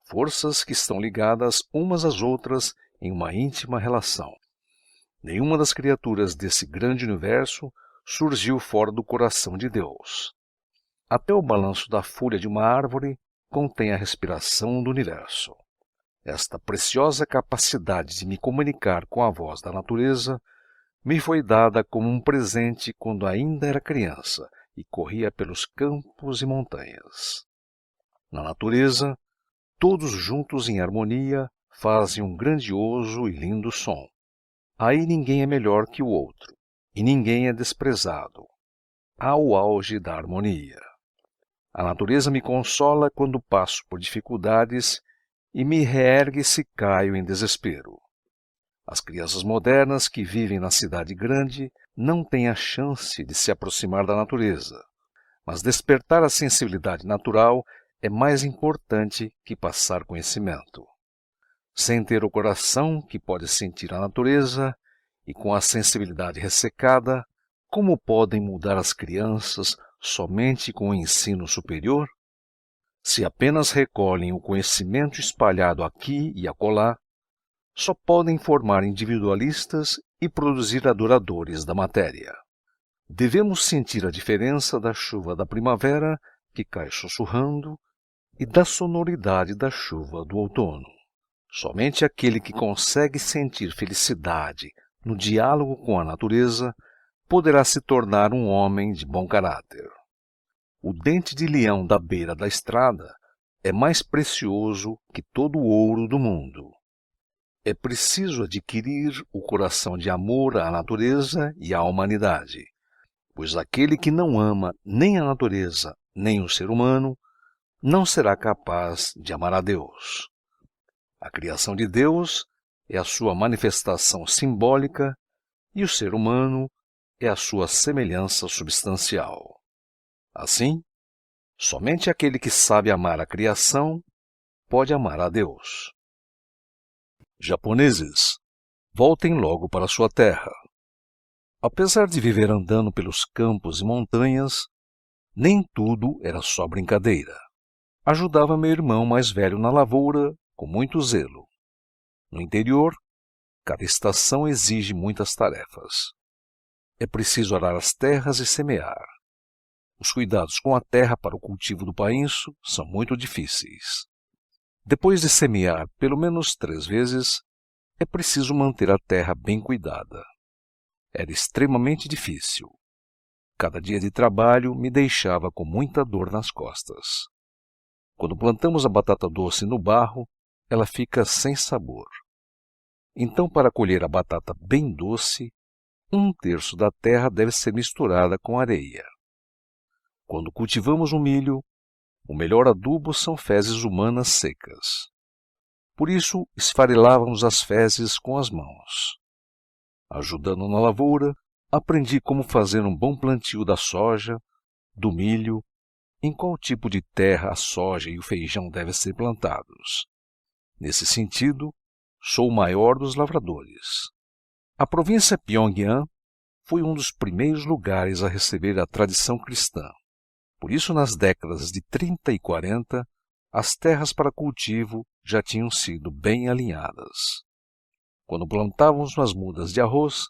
forças que estão ligadas umas às outras em uma íntima relação. Nenhuma das criaturas desse grande universo surgiu fora do coração de Deus. Até o balanço da folha de uma árvore contém a respiração do universo. Esta preciosa capacidade de me comunicar com a voz da natureza me foi dada como um presente quando ainda era criança e corria pelos campos e montanhas. Na natureza, todos juntos em harmonia fazem um grandioso e lindo som. Aí ninguém é melhor que o outro, e ninguém é desprezado. Há o auge da harmonia. A natureza me consola quando passo por dificuldades e me reergue se caio em desespero. As crianças modernas que vivem na cidade grande não têm a chance de se aproximar da natureza, mas despertar a sensibilidade natural é mais importante que passar conhecimento. Sem ter o coração que pode sentir a natureza e com a sensibilidade ressecada, como podem mudar as crianças somente com o ensino superior? Se apenas recolhem o conhecimento espalhado aqui e acolá, só podem formar individualistas e produzir adoradores da matéria. Devemos sentir a diferença da chuva da primavera, que cai sussurrando, e da sonoridade da chuva do outono. Somente aquele que consegue sentir felicidade no diálogo com a natureza poderá se tornar um homem de bom caráter. O dente de leão da beira da estrada é mais precioso que todo o ouro do mundo. É preciso adquirir o coração de amor à natureza e à humanidade, pois aquele que não ama nem a natureza nem o ser humano não será capaz de amar a Deus. A criação de Deus é a sua manifestação simbólica e o ser humano é a sua semelhança substancial. Assim, somente aquele que sabe amar a criação pode amar a Deus. Japoneses, voltem logo para sua terra. Apesar de viver andando pelos campos e montanhas, nem tudo era só brincadeira. Ajudava meu irmão mais velho na lavoura com muito zelo. No interior, cada estação exige muitas tarefas. É preciso arar as terras e semear. Os cuidados com a terra para o cultivo do painço são muito difíceis. Depois de semear pelo menos 3 vezes, é preciso manter a terra bem cuidada. Era extremamente difícil. Cada dia de trabalho me deixava com muita dor nas costas. Quando plantamos a batata doce no barro, ela fica sem sabor. Então, para colher a batata bem doce, 1/3 da terra deve ser misturada com areia. Quando cultivamos o milho, o melhor adubo são fezes humanas secas. Por isso, esfarelávamos as fezes com as mãos. Ajudando na lavoura, aprendi como fazer um bom plantio da soja, do milho, em qual tipo de terra a soja e o feijão devem ser plantados. Nesse sentido, sou o maior dos lavradores. A província Pyongyang foi um dos primeiros lugares a receber a tradição cristã. Por isso, nas décadas de 30 e 40, as terras para cultivo já tinham sido bem alinhadas. Quando plantávamos as mudas de arroz,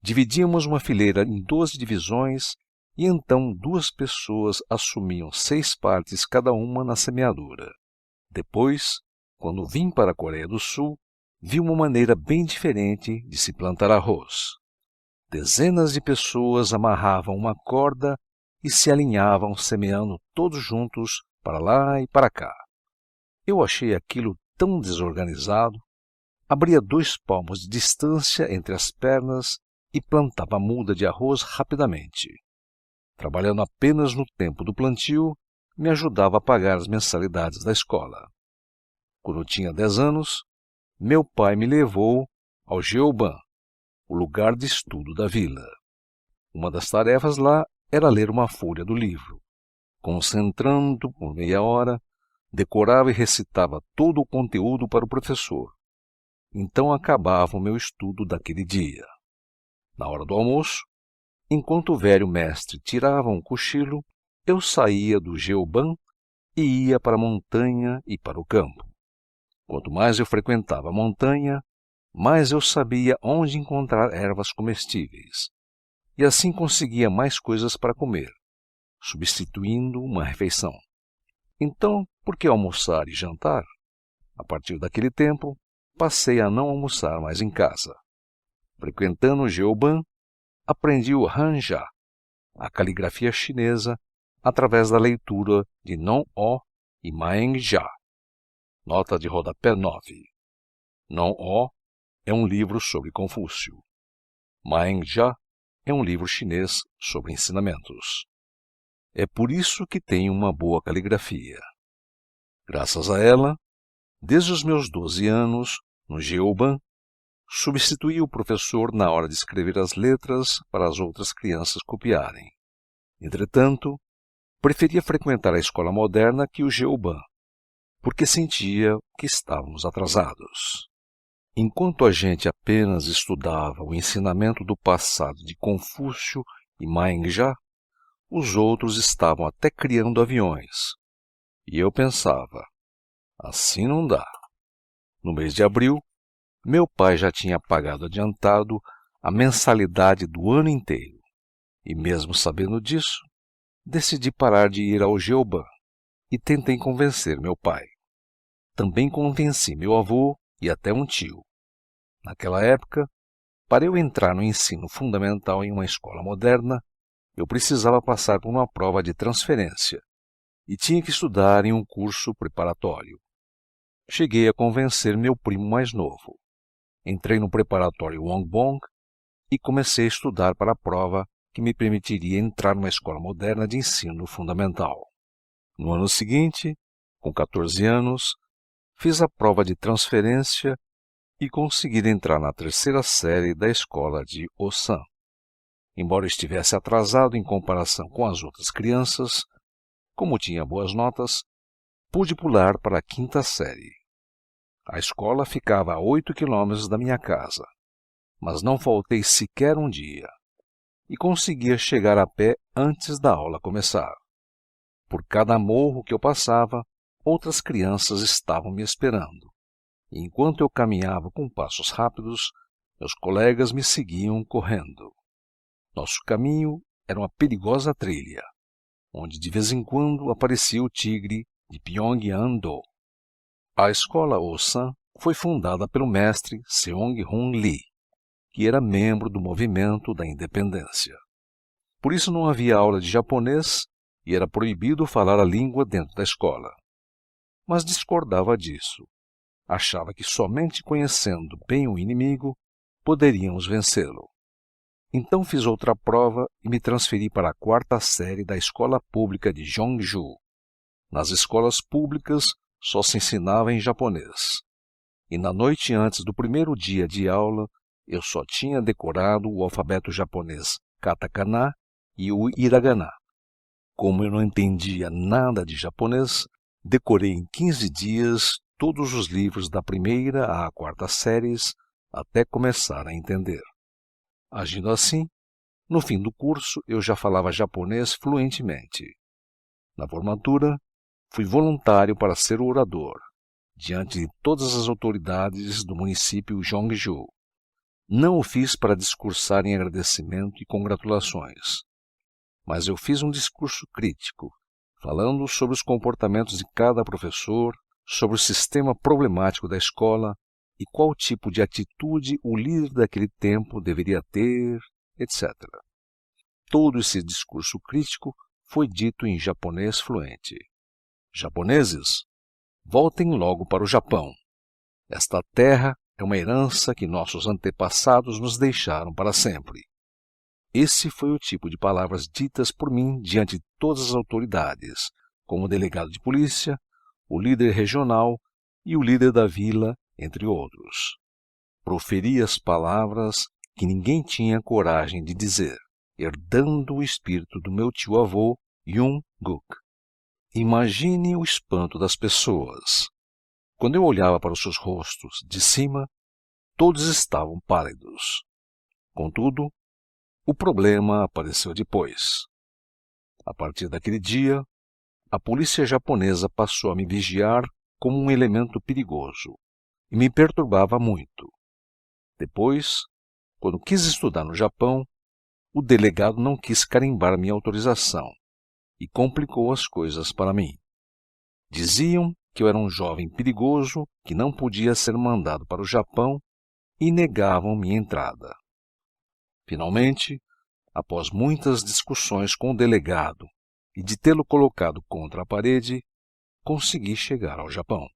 dividíamos uma fileira em 12 divisões e então 2 pessoas assumiam 6 partes cada uma na semeadura. Depois, quando vim para a Coreia do Sul, vi uma maneira bem diferente de se plantar arroz. Dezenas de pessoas amarravam uma corda e se alinhavam semeando todos juntos para lá e para cá. Eu achei aquilo tão desorganizado. Abria 2 palmos de distância entre as pernas e plantava a muda de arroz rapidamente. Trabalhando apenas no tempo do plantio, me ajudava a pagar as mensalidades da escola. Quando eu tinha 10 anos, meu pai me levou ao Jeoban, o lugar de estudo da vila. Uma das tarefas lá era ler uma folha do livro. Concentrando por meia hora, decorava e recitava todo o conteúdo para o professor. Então acabava o meu estudo daquele dia. Na hora do almoço, enquanto o velho mestre tirava um cochilo, eu saía do Jeoban e ia para a montanha e para o campo. Quanto mais eu frequentava a montanha, mais eu sabia onde encontrar ervas comestíveis, e assim conseguia mais coisas para comer, substituindo uma refeição. Então, por que almoçar e jantar? A partir daquele tempo, passei a não almoçar mais em casa. Frequentando o Jeoban, aprendi o Hanja, a caligrafia chinesa, através da leitura de Non-O e Maeng-ja. Nota de rodapé 9. Non-O é um livro sobre Confúcio. Maeng-ja é um livro chinês sobre ensinamentos. É por isso que tenho uma boa caligrafia. Graças a ela, desde os meus 12 anos, no Jeoban, substituí o professor na hora de escrever as letras para as outras crianças copiarem. Entretanto, Preferia frequentar a escola moderna que o Jeoban, porque sentia que estávamos atrasados. Enquanto a gente apenas estudava o ensinamento do passado de Confúcio e Maeng-ja, os outros estavam até criando aviões. E eu pensava, assim não dá. No mês de abril, meu pai já tinha pagado adiantado a mensalidade do ano inteiro. E mesmo sabendo disso, decidi parar de ir ao Jeoban e tentei convencer meu pai. Também convenci meu avô e até um tio. Naquela época, para eu entrar no ensino fundamental em uma escola moderna, eu precisava passar por uma prova de transferência e tinha que estudar em um curso preparatório. Cheguei a convencer meu primo mais novo. Entrei no preparatório Wongbong e comecei a estudar para a prova que me permitiria entrar numa escola moderna de ensino fundamental. No ano seguinte, com 14 anos, fiz a prova de transferência e consegui entrar na terceira série da escola de Osan. Embora estivesse atrasado em comparação com as outras crianças, como tinha boas notas, pude pular para a quinta série. A escola ficava a 8 quilômetros da minha casa, mas não faltei sequer um dia e conseguia chegar a pé antes da aula começar. Por cada morro que eu passava, outras crianças estavam me esperando. E enquanto eu caminhava com passos rápidos, meus colegas me seguiam correndo. Nosso caminho era uma perigosa trilha, onde de vez em quando aparecia o tigre de Pyongyang-do. A escola Osan foi fundada pelo mestre Seong-hoon Lee, que era membro do movimento da independência. Por isso não havia aula de japonês e era proibido falar a língua dentro da escola. Mas discordava disso. Achava que somente conhecendo bem o inimigo poderíamos vencê-lo. Então fiz outra prova e me transferi para a quarta série da escola pública de Jeongju. Nas escolas públicas só se ensinava em japonês. E na noite antes do primeiro dia de aula, eu só tinha decorado o alfabeto japonês katakana e o hiragana. Como eu não entendia nada de japonês, decorei em 15 dias todos os livros da primeira à quarta séries até começar a entender. Agindo assim, no fim do curso eu já falava japonês fluentemente. Na formatura, fui voluntário para ser orador, diante de todas as autoridades do município Jeongju. Não o fiz para discursar em agradecimento e congratulações, mas eu fiz um discurso crítico, falando sobre os comportamentos de cada professor, sobre o sistema problemático da escola e qual tipo de atitude o líder daquele tempo deveria ter, etc. Todo esse discurso crítico foi dito em japonês fluente. Japoneses, voltem logo para o Japão. Esta terra é uma herança que nossos antepassados nos deixaram para sempre. Esse foi o tipo de palavras ditas por mim diante de todas as autoridades, como o delegado de polícia, o líder regional e o líder da vila, entre outros. Proferi as palavras que ninguém tinha coragem de dizer, herdando o espírito do meu tio-avô, Yun-guk. Imagine o espanto das pessoas. Quando eu olhava para os seus rostos de cima, todos estavam pálidos. Contudo, o problema apareceu depois. A partir daquele dia, a polícia japonesa passou a me vigiar como um elemento perigoso e me perturbava muito. Depois, quando quis estudar no Japão, o delegado não quis carimbar minha autorização e complicou as coisas para mim. Diziam que eu era um jovem perigoso que não podia ser mandado para o Japão e negavam minha entrada. Finalmente, após muitas discussões com o delegado e de tê-lo colocado contra a parede, consegui chegar ao Japão.